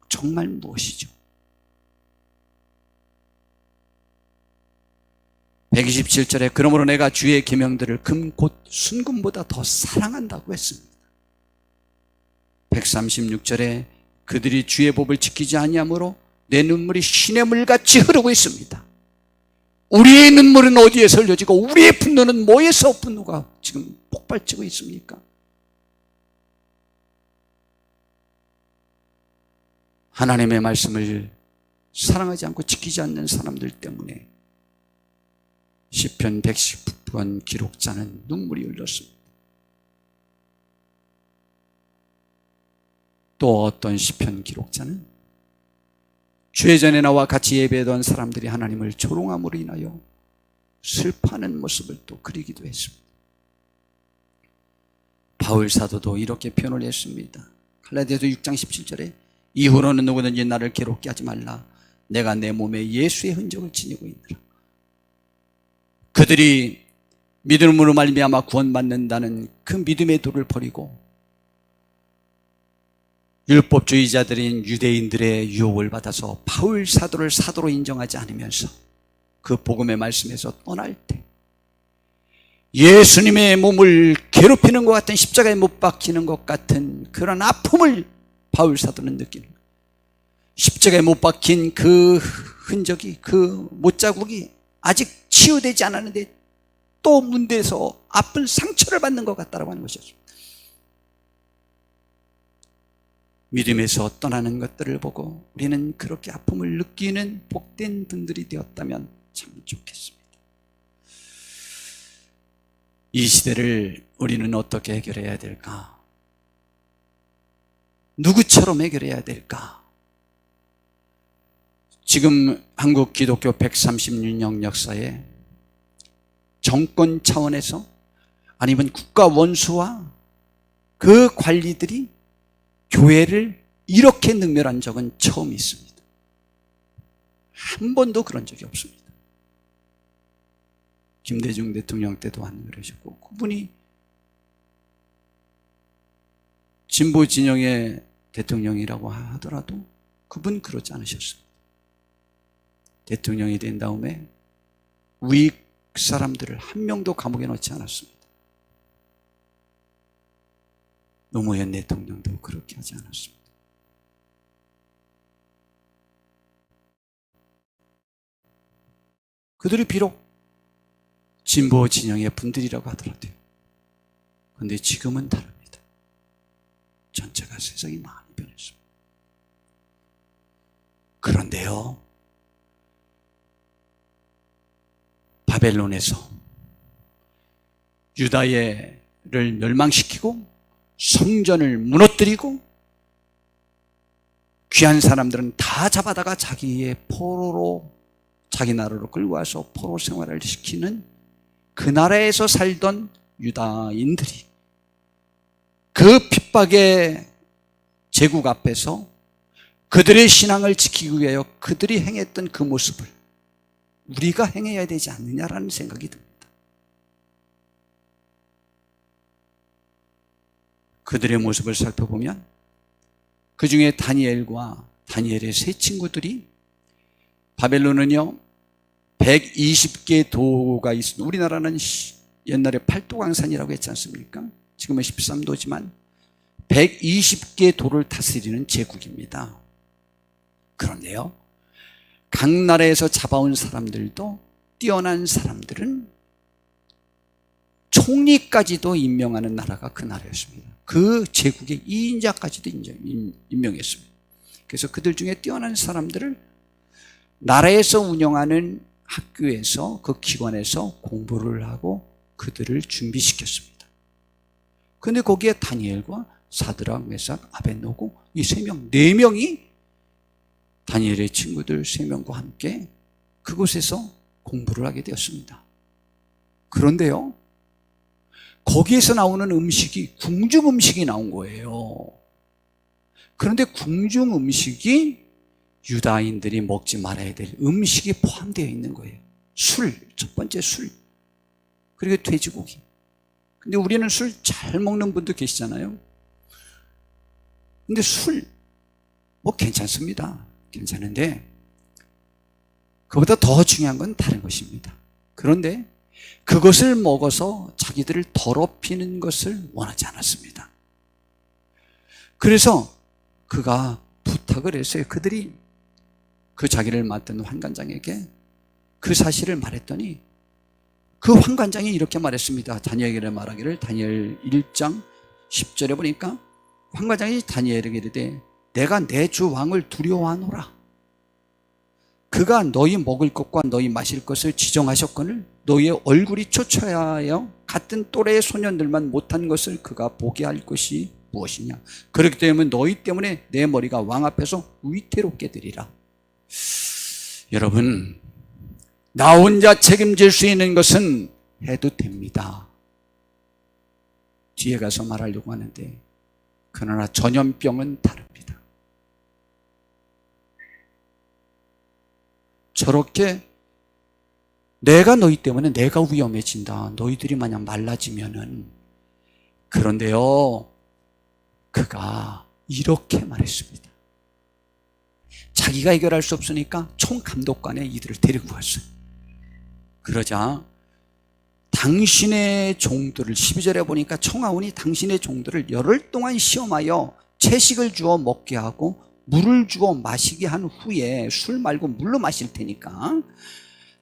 A: 정말 무엇이죠? 127절에 그러므로 내가 주의 계명들을 금 곧 순금보다 더 사랑한다고 했습니다. 136절에 그들이 주의 법을 지키지 아니하므로 내 눈물이 시냇물같이 흐르고 있습니다. 우리의 눈물은 어디에서 흘려지고 우리의 분노는 뭐에서 분노가 지금 폭발치고 있습니까? 하나님의 말씀을 사랑하지 않고 지키지 않는 사람들 때문에 시편 119편 기록자는 눈물이 흘렀습니다. 또 어떤 시편 기록자는 주의 전에 나와 같이 예배하던 사람들이 하나님을 조롱함으로 인하여 슬퍼하는 모습을 또 그리기도 했습니다. 바울 사도도 이렇게 표현을 했습니다. 갈라디아서 6장 17절에 이후로는 누구든지 나를 괴롭게 하지 말라. 내가 내 몸에 예수의 흔적을 지니고 있노라. 그들이 믿음으로 말미암아 구원받는다는 그 믿음의 도를 버리고 율법주의자들인 유대인들의 유혹을 받아서 바울 사도를 사도로 인정하지 않으면서 그 복음의 말씀에서 떠날 때 예수님의 몸을 괴롭히는 것 같은, 십자가에 못 박히는 것 같은 그런 아픔을 바울 사도는 느끼는 거예요. 십자가에 못 박힌 그 흔적이, 그 못자국이 아직 치유되지 않았는데 또 문대에서 아픈 상처를 받는 것 같다라고 하는 것이죠. 믿음에서 떠나는 것들을 보고 우리는 그렇게 아픔을 느끼는 복된 분들이 되었다면 참 좋겠습니다. 이 시대를 우리는 어떻게 해결해야 될까? 누구처럼 해결해야 될까? 지금 한국 기독교 136년 역사에 정권 차원에서 아니면 국가 원수와 그 관리들이 교회를 이렇게 능멸한 적은 처음 있습니다. 한 번도 그런 적이 없습니다. 김대중 대통령 때도 안 그러셨고, 그분이 진보 진영의 대통령이라고 하더라도 그분 그러지 않으셨습니다. 대통령이 된 다음에 우익 사람들을 한 명도 감옥에 넣지 않았습니다. 노무현 대통령도 그렇게 하지 않았습니다. 그들이 비록 진보 진영의 분들이라고 하더라도요. 그런데 지금은 다릅니다. 전체가 세상이 많이 변했습니다. 그런데요, 바벨론에서 유다를 멸망시키고 성전을 무너뜨리고 귀한 사람들은 다 잡아다가 자기의 포로로, 자기 나라로 끌고 와서 포로 생활을 시키는 그 나라에서 살던 유다인들이 그 핍박의 제국 앞에서 그들의 신앙을 지키기 위하여 그들이 행했던 그 모습을 우리가 행해야 되지 않느냐라는 생각이 듭니다. 그들의 모습을 살펴보면 그 중에 다니엘과 다니엘의 세 친구들이, 바벨론은요 120개 도가 있습니다. 우리나라는 옛날에 팔도강산이라고 했지 않습니까? 지금은 13도지만 120개 도를 다스리는 제국입니다. 그런데요, 각 나라에서 잡아온 사람들도, 뛰어난 사람들은 총리까지도 임명하는 나라가 그 나라였습니다. 그 제국의 2인자까지도 임명했습니다. 그래서 그들 중에 뛰어난 사람들을 나라에서 운영하는 학교에서, 그 기관에서 공부를 하고 그들을 준비시켰습니다. 그런데 거기에 다니엘과 사드락, 메삭, 아벳노고 이 세 명, 네 명이 다니엘의 친구들 세 명과 함께 그곳에서 공부를 하게 되었습니다. 그런데요, 거기에서 나오는 음식이 궁중 음식이 나온 거예요. 그런데 궁중 음식이 유다인들이 먹지 말아야 될 음식이 포함되어 있는 거예요. 술, 첫 번째 술, 그리고 돼지고기. 근데 우리는 술 잘 먹는 분도 계시잖아요. 근데 술 뭐 괜찮습니다. 괜찮은데 그보다 더 중요한 건 다른 것입니다. 그런데 그것을 먹어서 자기들을 더럽히는 것을 원하지 않았습니다. 그래서 그가 부탁을 했어요. 그들이 그 자기를 맡은 환관장에게 그 사실을 말했더니 그 환관장이 이렇게 말했습니다. 다니엘에게 말하기를, 다니엘 1장 10절에 보니까 환관장이 다니엘에게 이르되 내가 내 주 왕을 두려워하노라. 그가 너희 먹을 것과 너희 마실 것을 지정하셨거늘 너희의 얼굴이 초췌하여 같은 또래의 소년들만 못한 것을 그가 보게 할 것이 무엇이냐. 그렇기 때문에 너희 때문에 내 머리가 왕 앞에서 위태롭게 되리라. 여러분, 나 혼자 책임질 수 있는 것은 해도 됩니다. 뒤에 가서 말하려고 하는데, 그러나 전염병은 다릅니다. 저렇게 내가 너희 때문에 내가 위험해진다, 너희들이 만약 말라지면은. 그런데요, 그가 이렇게 말했습니다. 자기가 해결할 수 없으니까 총감독관에 이들을 데리고 왔어요. 그러자 당신의 종들을, 12절에 보니까 청하오니 당신의 종들을 열흘 동안 시험하여 채식을 주어 먹게 하고 물을 주어 마시게 한 후에, 술 말고 물로 마실 테니까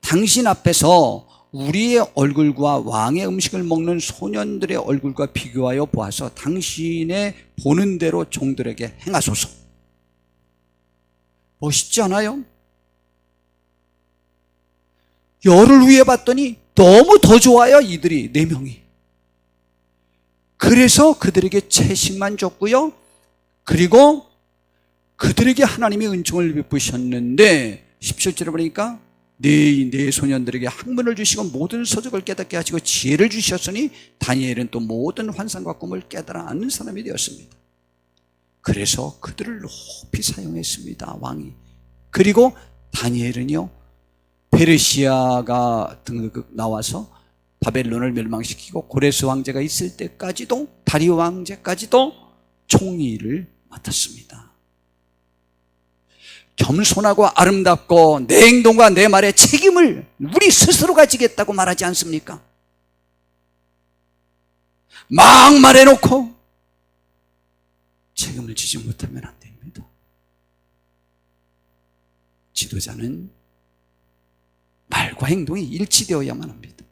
A: 당신 앞에서 우리의 얼굴과 왕의 음식을 먹는 소년들의 얼굴과 비교하여 보아서 당신의 보는 대로 종들에게 행하소서. 멋있지 않아요? 열흘 후에 봤더니 너무 더 좋아요, 이들이 4명이. 그래서 그들에게 채식만 줬고요, 그리고 그들에게 하나님의 은총을 베푸셨는데 17절에 보니까 네 소년들에게 학문을 주시고 모든 서적을 깨닫게 하시고 지혜를 주셨으니 다니엘은 또 모든 환상과 꿈을 깨달아 아는 사람이 되었습니다. 그래서 그들을 높이 사용했습니다, 왕이. 그리고 다니엘은요, 페르시아가 등극 나와서 바벨론을 멸망시키고 고레스 왕제가 있을 때까지도, 다리오 왕제까지도 총리를 맡았습니다. 겸손하고 아름답고 내 행동과 내 말의 책임을 우리 스스로가 지겠다고 말하지 않습니까? 막 말해놓고 책임을 지지 못하면 안 됩니다. 지도자는 말과 행동이 일치되어야만 합니다.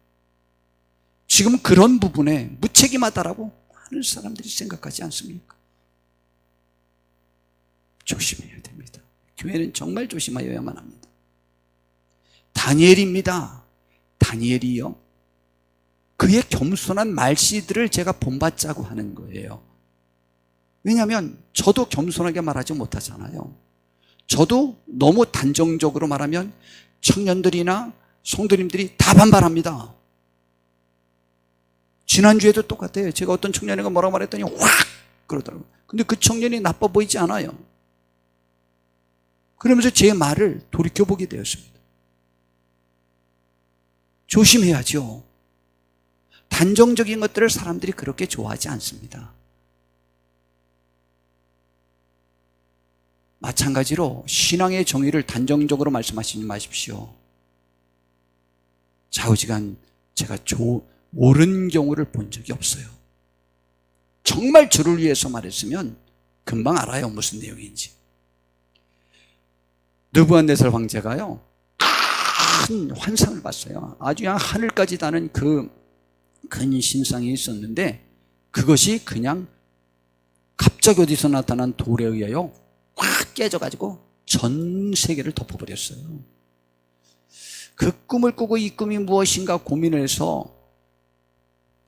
A: 지금 그런 부분에 무책임하다라고 많은 사람들이 생각하지 않습니까? 조심해야 됩니다. 교회는 정말 조심하여야만 합니다. 다니엘입니다. 다니엘이요, 그의 겸손한 말씨들을 제가 본받자고 하는 거예요. 왜냐하면 저도 겸손하게 말하지 못하잖아요. 저도 너무 단정적으로 말하면 청년들이나 성도님들이 다 반발합니다. 지난주에도 똑같아요. 제가 어떤 청년이가 뭐라고 말했더니 확 그러더라고요. 근데 그 청년이 나빠 보이지 않아요. 그러면서 제 말을 돌이켜보게 되었습니다. 조심해야죠. 단정적인 것들을 사람들이 그렇게 좋아하지 않습니다. 마찬가지로 신앙의 정의를 단정적으로 말씀하시지 마십시오. 좌우지간 제가 옳은 경우를 본 적이 없어요. 정말 주를 위해서 말했으면 금방 알아요, 무슨 내용인지. 느부갓네살 황제가요, 큰 환상을 봤어요. 아주 그냥 하늘까지 닿는 그 큰 신상이 있었는데 그것이 그냥 갑자기 어디서 나타난 돌에 의하여 확 깨져가지고 전 세계를 덮어버렸어요. 그 꿈을 꾸고 이 꿈이 무엇인가 고민을 해서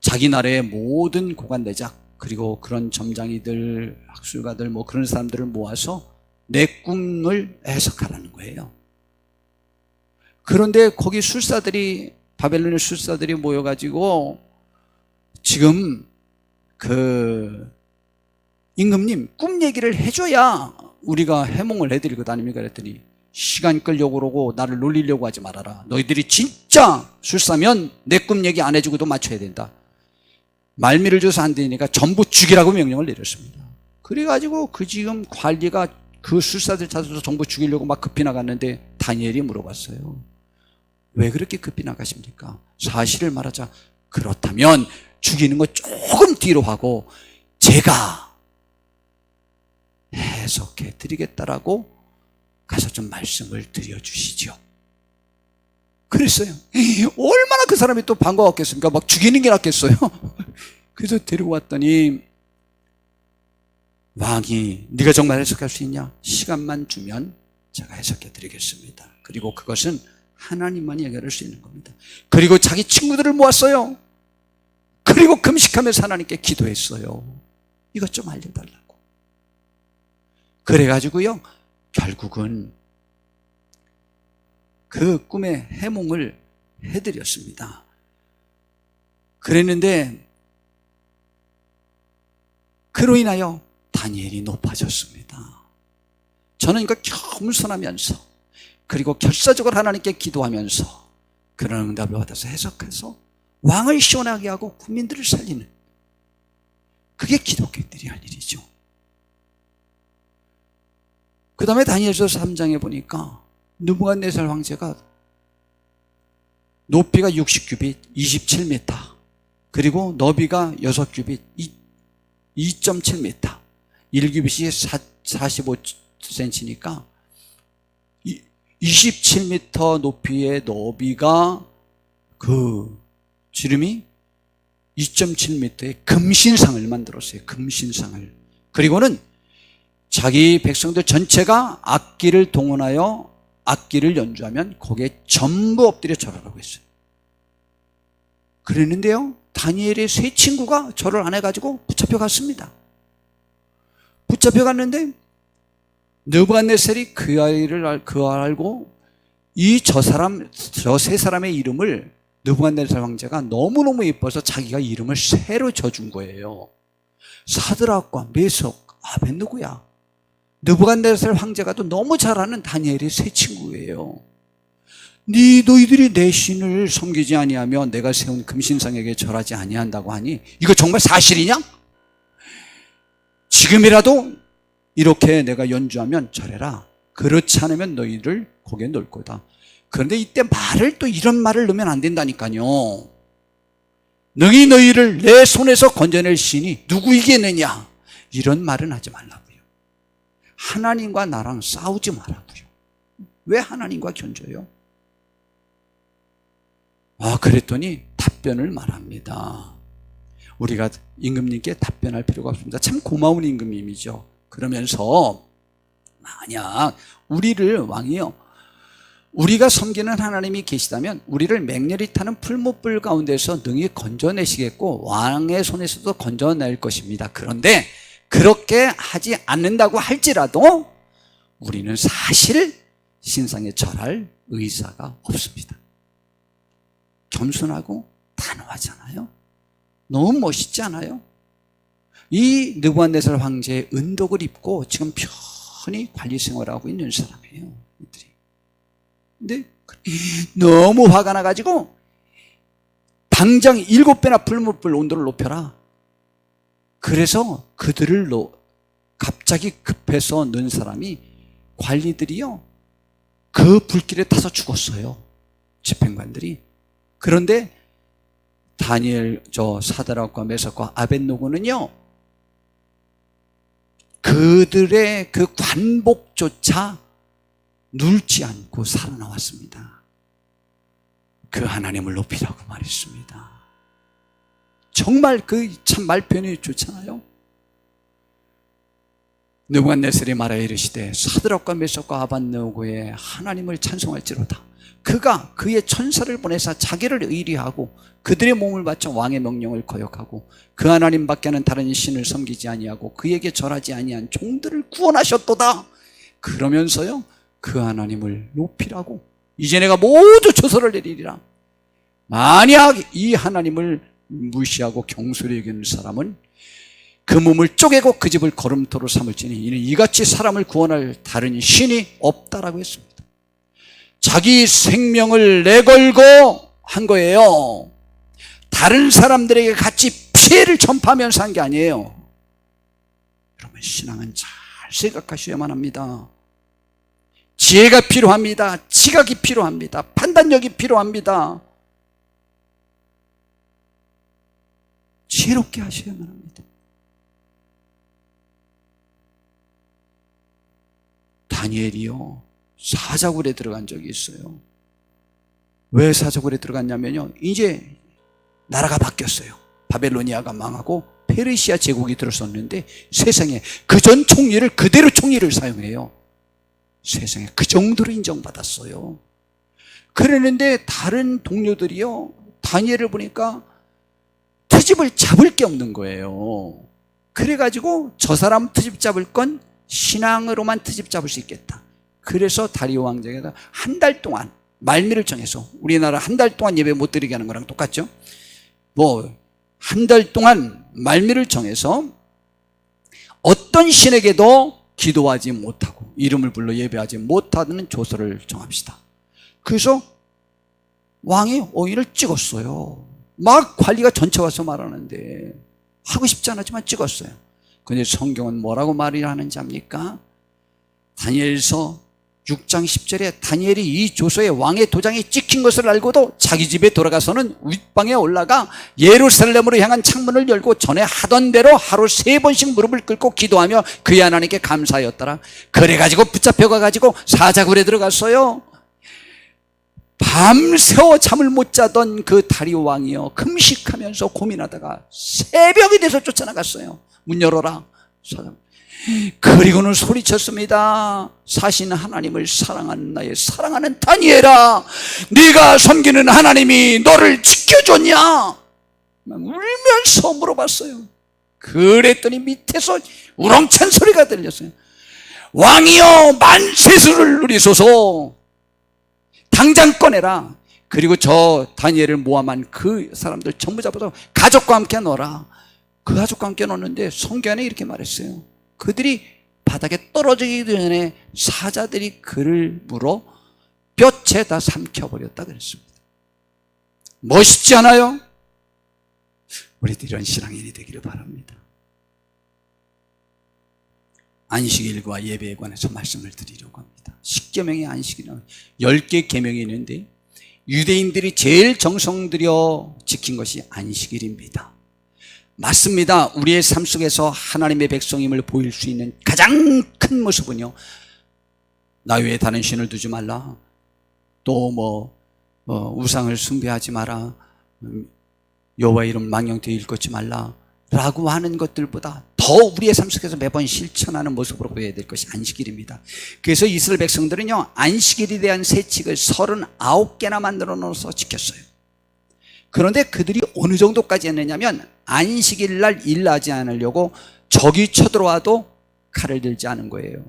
A: 자기 나라의 모든 고관대작, 그리고 그런 점장이들, 학술가들, 뭐 그런 사람들을 모아서 내 꿈을 해석하라는 거예요. 그런데 거기 술사들이, 바벨론의 술사들이 모여가지고 지금 그 임금님 꿈 얘기를 해줘야 우리가 해몽을 해드리거든 아닙니까? 그랬더니 시간 끌려고 그러고 나를 놀리려고 하지 말아라. 너희들이 진짜 술사면 내 꿈 얘기 안 해주고도 맞춰야 된다. 말미를 줘서 안 되니까 전부 죽이라고 명령을 내렸습니다. 그래가지고 그 지금 관리가 그 술사들 찾아서 전부 죽이려고 막 급히 나갔는데 다니엘이 물어봤어요. 왜 그렇게 급히 나가십니까? 사실을 말하자. 그렇다면 죽이는 거 조금 뒤로 하고 제가 해석해 드리겠다라고 가서 좀 말씀을 드려주시죠. 그랬어요. 얼마나 그 사람이 또 반가웠겠습니까? 막 죽이는 게 낫겠어요. 그래서 데리고 왔더니 왕이 네가 정말 해석할 수 있냐? 시간만 주면 제가 해석해 드리겠습니다. 그리고 그것은 하나님만이 해결할 수 있는 겁니다. 그리고 자기 친구들을 모았어요. 그리고 금식하면서 하나님께 기도했어요. 이것 좀 알려달라고. 그래가지고요, 결국은 그 꿈의 해몽을 해드렸습니다. 그랬는데 그로 인하여 다니엘이 높아졌습니다. 저는 이거 겸손하면서 그리고 결사적으로 하나님께 기도하면서 그런 응답을 받아서 해석해서 왕을 시원하게 하고 국민들을 살리는, 그게 기독교인들이 할 일이죠. 그 다음에 다니엘서 3장에 보니까 느부갓네살 황제가 높이가 60규빗 27m 그리고 너비가 6규빗 2.7m 1규빗이 45cm니까 27m 높이의 너비가 그 지름이 2.7m의 금신상을 만들었어요. 금신상을. 그리고는 자기 백성들 전체가 악기를 동원하여 악기를 연주하면 거기에 전부 엎드려 절하라고 했어요. 그랬는데요, 다니엘의 세 친구가 절을 안 해가지고 붙잡혀 갔습니다. 붙잡혀 갔는데 느부갓네살이 그 알고 저 세 사람의 이름을 느부갓네살 황제가 너무너무 예뻐서 자기가 이름을 새로 져준 거예요. 사드락과 메석, 아벳느고야. 느부갓네살 황제가 또 너무 잘 아는 다니엘의 세 친구예요. 너희들이 내 신을 섬기지 아니하며 내가 세운 금신상에게 절하지 아니한다고 하니 이거 정말 사실이냐? 지금이라도 이렇게 내가 연주하면 절해라. 그렇지 않으면 너희를 거기에 넣을 거다. 그런데 이때 또 이런 말을 넣으면 안 된다니까요. 너희를 내 손에서 건져낼 신이 누구이겠느냐, 이런 말은 하지 말라고요. 하나님과 나랑 싸우지 말라고요. 왜 하나님과 견줘요? 그랬더니 답변을 말합니다. 우리가 임금님께 답변할 필요가 없습니다. 참 고마운 임금님이죠. 그러면서 만약 왕이요, 우리가 섬기는 하나님이 계시다면 우리를 맹렬히 타는 풀무불 가운데서 능히 건져내시겠고 왕의 손에서도 건져낼 것입니다. 그런데 그렇게 하지 않는다고 할지라도 우리는 사실 신상에 절할 의사가 없습니다. 겸손하고 단호하잖아요. 너무 멋있지 않아요? 이 느부갓네살 황제의 은덕을 입고 지금 편히 관리 생활하고 있는 사람이에요, 이들이. 근데 너무 화가 나가지고 당장 7배나 풀무불 온도를 높여라. 그래서 그들을 갑자기 급해서 넣은 사람이, 관리들이요, 그 불길에 타서 죽었어요, 집행관들이. 그런데 다니엘, 사드락과 메삭과 아벳느고는요, 그들의 그 관복조차 눌지 않고 살아나왔습니다. 그 하나님을 높이라고 말했습니다. 정말 참 말편이 좋잖아요. 느부갓네살이 말하여 이르시되 사드락과 메삭과 아벳느고의 하나님을 찬송할지로다. 그가 그의 천사를 보내사 자기를 의리하고 그들의 몸을 바쳐 왕의 명령을 거역하고 그 하나님밖에는 다른 신을 섬기지 아니하고 그에게 절하지 아니한 종들을 구원하셨도다. 그러면서요, 그 하나님을 높이라고, 이제 내가 모두 조서를 내리리라. 만약 이 하나님을 무시하고 경솔히 여기는 사람은 그 몸을 쪼개고 그 집을 걸음토로 삼을지니 이는 이같이 사람을 구원할 다른 신이 없다라고 했습니다. 자기 생명을 내걸고 한 거예요. 다른 사람들에게 같이 피해를 전파하면서 한 게 아니에요. 여러분, 신앙은 잘 생각하셔야만 합니다. 지혜가 필요합니다. 지각이 필요합니다. 판단력이 필요합니다. 지혜롭게 하셔야만 합니다. 다니엘이요 사자굴에 들어간 적이 있어요. 왜 사자굴에 들어갔냐면요, 이제 나라가 바뀌었어요. 바벨로니아가 망하고 페르시아 제국이 들어섰는데 세상에 그전 총리를 그대로 총리를 사용해요. 세상에 그 정도로 인정받았어요. 그랬는데 다른 동료들이요 다니엘을 보니까 트집을 잡을 게 없는 거예요. 그래가지고 저 사람 트집 잡을 건 신앙으로만 트집 잡을 수 있겠다. 그래서 다리오 왕정에다 한 달 동안 말미를 정해서, 우리나라 한 달 동안 예배 못 드리게 하는 거랑 똑같죠. 한 달 동안 말미를 정해서 어떤 신에게도 기도하지 못하고 이름을 불러 예배하지 못하는 조서를 정합시다. 그래서 왕이 오인을 찍었어요. 막 관리가 전체 와서 말하는데 하고 싶지 않았지만 찍었어요. 근데 성경은 뭐라고 말을 하는지 압니까? 다니엘서 6장 10절에 다니엘이 이 조서에 왕의 도장이 찍힌 것을 알고도 자기 집에 돌아가서는 윗방에 올라가 예루살렘으로 향한 창문을 열고 전에 하던 대로 하루 3번씩 무릎을 꿇고 기도하며 그의 하나님께 감사하였더라. 그래가지고 붙잡혀가지고 사자굴에 들어갔어요. 밤새워 잠을 못 자던 그 다리오 왕이요 금식하면서 고민하다가 새벽이 돼서 쫓아나갔어요. 문 열어라. 그리고는 소리쳤습니다. 사신 하나님을 사랑하는 나의 사랑하는 다니엘아, 네가 섬기는 하나님이 너를 지켜줬냐? 울면서 물어봤어요. 그랬더니 밑에서 우렁찬 소리가 들렸어요. 왕이여 만세수를 누리소서, 당장 꺼내라. 그리고 저 다니엘을 모함한 그 사람들 전부 잡아서 가족과 함께 넣어라. 그 가족과 함께 넣었는데 성경에 이렇게 말했어요. 그들이 바닥에 떨어지기 전에 사자들이 그를 물어 뼈째 다 삼켜버렸다 그랬습니다. 멋있지 않아요? 우리도 이런 신앙인이 되기를 바랍니다. 안식일과 예배에 관해서 말씀을 드리려고 합니다. 10계명의 안식일은 10개 계명이 있는데 유대인들이 제일 정성 들여 지킨 것이 안식일입니다. 맞습니다. 우리의 삶 속에서 하나님의 백성임을 보일 수 있는 가장 큰 모습은요, 나 외에 다른 신을 두지 말라, 또 우상을 숭배하지 마라, 여호와 이름 망령되이 일컫지 말라 라고 하는 것들보다 더 우리의 삶 속에서 매번 실천하는 모습으로 보여야 될 것이 안식일입니다. 그래서 이스라엘 백성들은요 안식일에 대한 세칙을 39개나 만들어 놓아서 지켰어요. 그런데 그들이 어느 정도까지 했느냐면 안식일 날 일하지 않으려고 적이 쳐들어와도 칼을 들지 않은 거예요.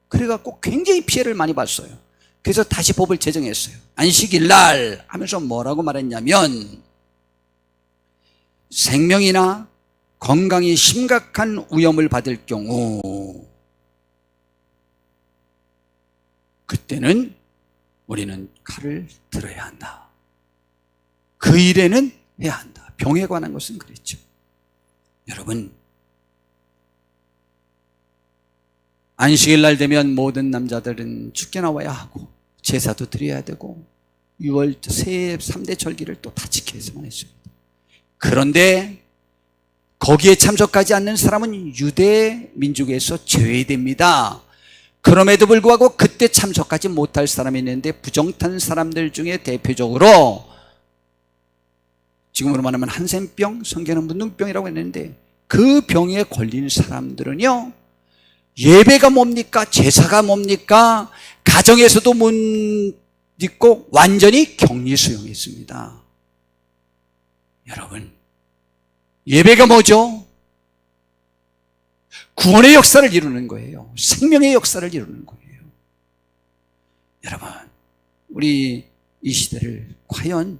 A: 그래갖고 굉장히 피해를 많이 봤어요. 그래서 다시 법을 제정했어요. 안식일 날 하면서 뭐라고 말했냐면, 생명이나 건강이 심각한 위험을 받을 경우 그때는 우리는 칼을 들어야 한다. 그 일에는 해야 한다. 병에 관한 것은 그랬죠. 여러분, 안식일 날 되면 모든 남자들은 죽게 나와야 하고 제사도 드려야 되고 6월 새 3대 절기를 또 다 지켜야만 했습니다. 그런데 거기에 참석하지 않는 사람은 유대 민족에서 제외됩니다. 그럼에도 불구하고 그때 참석하지 못할 사람이 있는데 부정탄 사람들 중에 대표적으로 지금으로 말하면 한센병, 성경은 문둥병이라고 했는데 그 병에 걸린 사람들은요 예배가 뭡니까? 제사가 뭡니까? 가정에서도 못 있고 완전히 격리 수용했습니다. 여러분, 예배가 뭐죠? 구원의 역사를 이루는 거예요. 생명의 역사를 이루는 거예요. 여러분, 우리 이 시대를 과연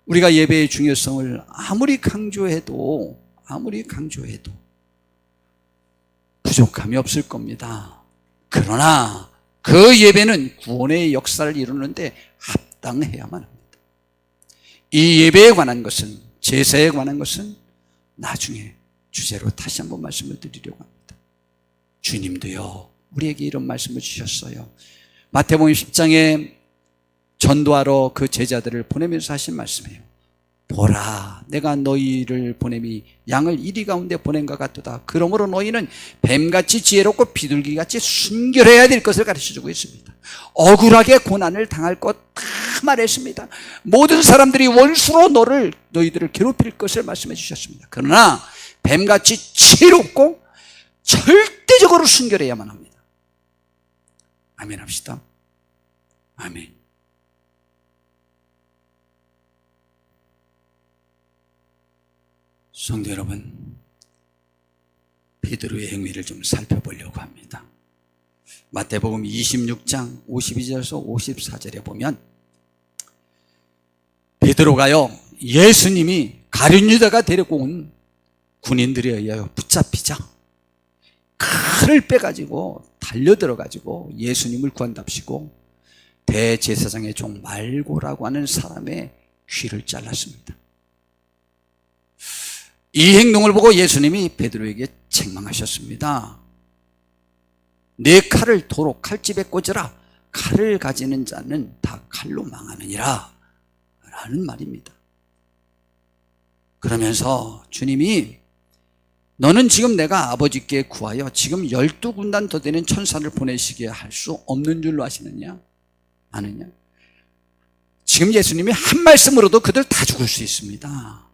A: 우리가 예배의 중요성을 아무리 강조해도 부족함이 없을 겁니다. 그러나 그 예배는 구원의 역사를 이루는데 합당해야만 합니다. 이 예배에 관한 것은, 제사에 관한 것은 나중에 주제로 다시 한번 말씀을 드리려고 합니다. 주님도요 우리에게 이런 말씀을 주셨어요. 마태복음 10장에 전도하러 그 제자들을 보내면서 하신 말씀이에요. 보라, 내가 너희를 보냄이 양을 이리 가운데 보낸것 같도다. 그러므로 너희는 뱀같이 지혜롭고 비둘기같이 순결해야 될 것을 가르쳐주고 있습니다. 억울하게 고난을 당할 것 다 말했습니다. 모든 사람들이 원수로 너희들을 괴롭힐 것을 말씀해 주셨습니다. 그러나 뱀같이 지혜롭고 절대적으로 순결해야만 합니다. 아멘 합시다. 아멘. 성도 여러분, 베드로의 행위를 좀 살펴보려고 합니다. 마태복음 26장 52절에서 54절에 보면 베드로가요, 예수님이 가룟 유다가 데리고 온 군인들에 의하여 붙잡히자 칼을 빼가지고 달려들어가지고 예수님을 구한답시고 대제사장의 종 말고라고 하는 사람의 귀를 잘랐습니다. 이 행동을 보고 예수님이 베드로에게 책망하셨습니다. 내 칼을 도로 칼집에 꽂으라. 칼을 가지는 자는 다 칼로 망하느니라 라는 말입니다. 그러면서 주님이 너는 지금 내가 아버지께 구하여 지금 12군단 더 되는 천사를 보내시게 할 수 없는 줄로 아시느냐? 아느냐? 지금 예수님이 한 말씀으로도 그들 다 죽을 수 있습니다.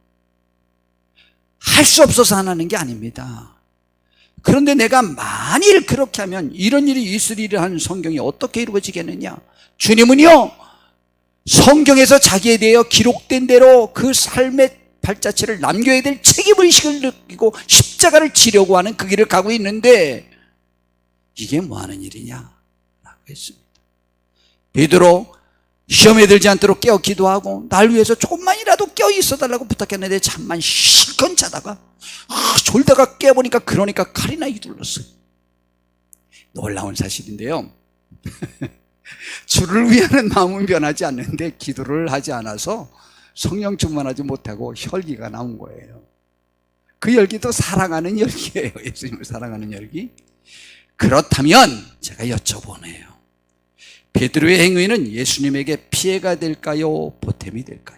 A: 할 수 없어서 안 하는 게 아닙니다. 그런데 내가 만일 그렇게 하면 이런 일이 있으리라 하는 성경이 어떻게 이루어지겠느냐? 주님은요, 성경에서 자기에 대하여 기록된 대로 그 삶의 발자취를 남겨야 될 책임의식을 느끼고 십자가를 지려고 하는 그 길을 가고 있는데 이게 뭐하는 일이냐? 라고 했습니다. 베드로 시험에 들지 않도록 깨어 기도하고 날 위해서 조금만이라도 깨어 있어달라고 부탁했는데 잠만 실컷 자다가 졸다가 깨보니까 그러니까 칼이나 휘둘렀어요. 놀라운 사실인데요. 주를 위하는 마음은 변하지 않는데 기도를 하지 않아서 성령 충만하지 못하고 혈기가 나온 거예요. 그 열기도 사랑하는 열기예요. 예수님을 사랑하는 열기. 그렇다면 제가 여쭤보네요. 베드로의 행위는 예수님에게 피해가 될까요? 보탬이 될까요?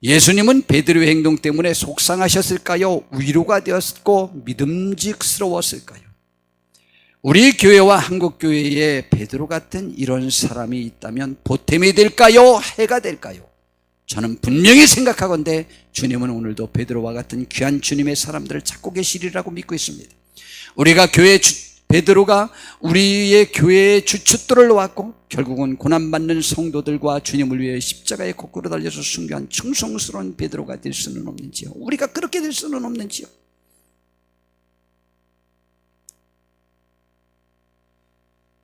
A: 예수님은 베드로의 행동 때문에 속상하셨을까요? 위로가 되었고 믿음직스러웠을까요? 우리 교회와 한국교회에 베드로 같은 이런 사람이 있다면 보탬이 될까요? 해가 될까요? 저는 분명히 생각하건대 주님은 오늘도 베드로와 같은 귀한 주님의 사람들을 찾고 계시리라고 믿고 있습니다. 우리가 베드로가 우리의 교회의 주춧돌을 놓았고 결국은 고난받는 성도들과 주님을 위해 십자가에 거꾸로 달려서 순교한 충성스러운 베드로가 될 수는 없는지요? 우리가 그렇게 될 수는 없는지요?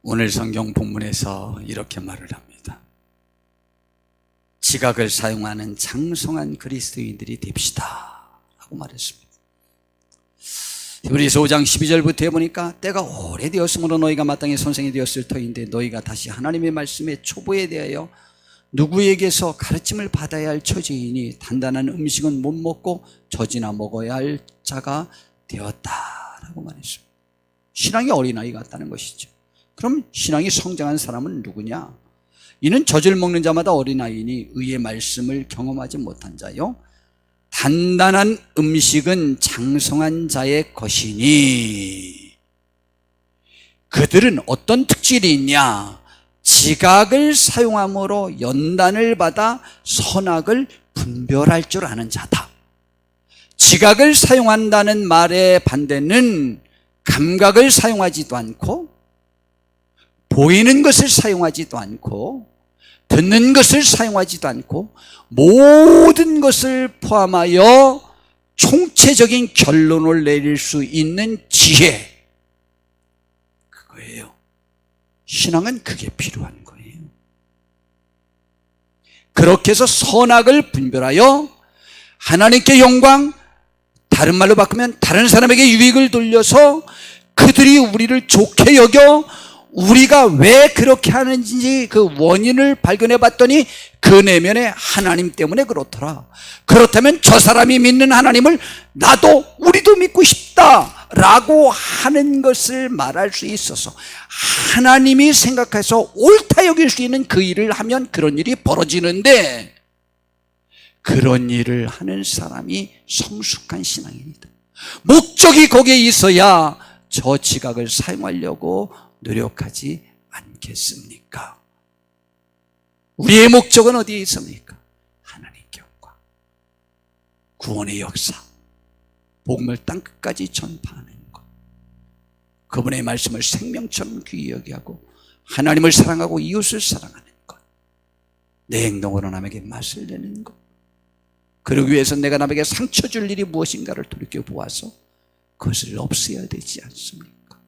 A: 오늘 성경 본문에서 이렇게 말을 합니다. 지각을 사용하는 장성한 그리스도인들이 됩시다 라고 말했습니다. 히브리서 5장 12절부터 해보니까 때가 오래되었으므로 너희가 마땅히 선생이 되었을 터인데 너희가 다시 하나님의 말씀의 초보에 대하여 누구에게서 가르침을 받아야 할 처지이니 단단한 음식은 못 먹고 젖이나 먹어야 할 자가 되었다라고 말했습니다. 신앙이 어린아이 같다는 것이죠. 그럼 신앙이 성장한 사람은 누구냐? 이는 젖을 먹는 자마다 어린아이니 의의 말씀을 경험하지 못한 자요 단단한 음식은 장성한 자의 것이니 그들은 어떤 특질이 있냐? 지각을 사용함으로 연단을 받아 선악을 분별할 줄 아는 자다. 지각을 사용한다는 말의 반대는 감각을 사용하지도 않고 보이는 것을 사용하지도 않고 듣는 것을 사용하지도 않고 모든 것을 포함하여 총체적인 결론을 내릴 수 있는 지혜, 그거예요. 신앙은 그게 필요한 거예요. 그렇게 해서 선악을 분별하여 하나님께 영광, 다른 말로 바꾸면 다른 사람에게 유익을 돌려서 그들이 우리를 좋게 여겨 우리가 왜 그렇게 하는지 그 원인을 발견해 봤더니 그 내면에 하나님 때문에 그렇더라. 그렇다면 저 사람이 믿는 하나님을 나도 우리도 믿고 싶다라고 하는 것을 말할 수 있어서 하나님이 생각해서 옳다 여길 수 있는 그 일을 하면 그런 일이 벌어지는데 그런 일을 하는 사람이 성숙한 신앙입니다. 목적이 거기에 있어야 저 지각을 사용하려고 노력하지 않겠습니까? 우리의 목적은 어디에 있습니까? 하나님께 영광, 구원의 역사, 복음을 땅끝까지 전파하는 것, 그분의 말씀을 생명처럼 귀히 여기하고 하나님을 사랑하고 이웃을 사랑하는 것, 내 행동으로 남에게 맛을 내는 것, 그러기 위해서 내가 남에게 상처 줄 일이 무엇인가를 돌이켜보아서 그것을 없애야 되지 않습니까?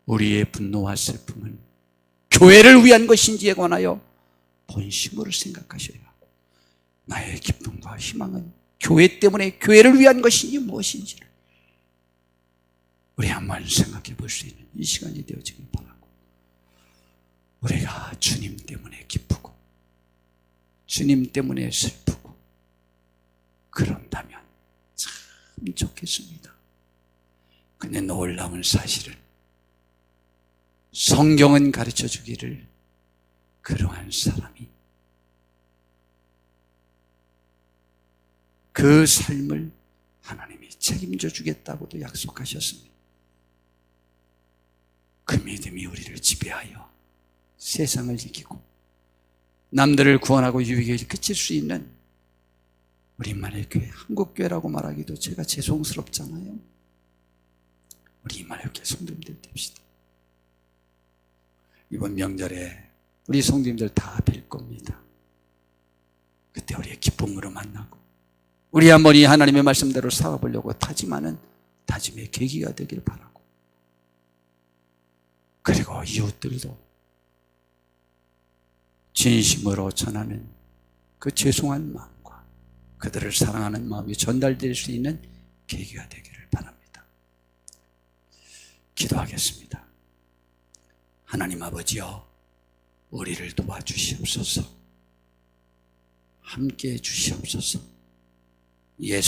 A: 우리의 분노와 슬픔은 교회를 위한 것인지에 관하여 본심으로 생각하셔야 하고, 나의 기쁨과 희망은 교회 때문에 교회를 위한 것인지 무엇인지를 우리 한번 생각해 볼 수 있는 이 시간이 되어지길 바라고, 우리가 주님 때문에 기쁘고 주님 때문에 슬프고 그런다면 참 좋겠습니다. 근데 놀라운 사실은 성경은 가르쳐 주기를 그러한 사람이 그 삶을 하나님이 책임져 주겠다고도 약속하셨습니다. 그 믿음이 우리를 지배하여 세상을 이기고 남들을 구원하고 유익에 그칠 수 있는 우리만의 교회, 한국교회라고 말하기도 제가 죄송스럽잖아요. 우리 이만의 성도님들 됩시다. 이번 명절에 우리 성도님들 다 뵐 겁니다. 그때 우리의 기쁨으로 만나고 우리 한번 이 하나님의 말씀대로 살아보려고 다짐하는 다짐의 계기가 되길 바라고, 그리고 이웃들도 진심으로 전하는 그 죄송한 마음과 그들을 사랑하는 마음이 전달될 수 있는 계기가 되기를 바랍니다. 기도하겠습니다. 하나님 아버지여, 우리를 도와주시옵소서. 함께해 주시옵소서. 예수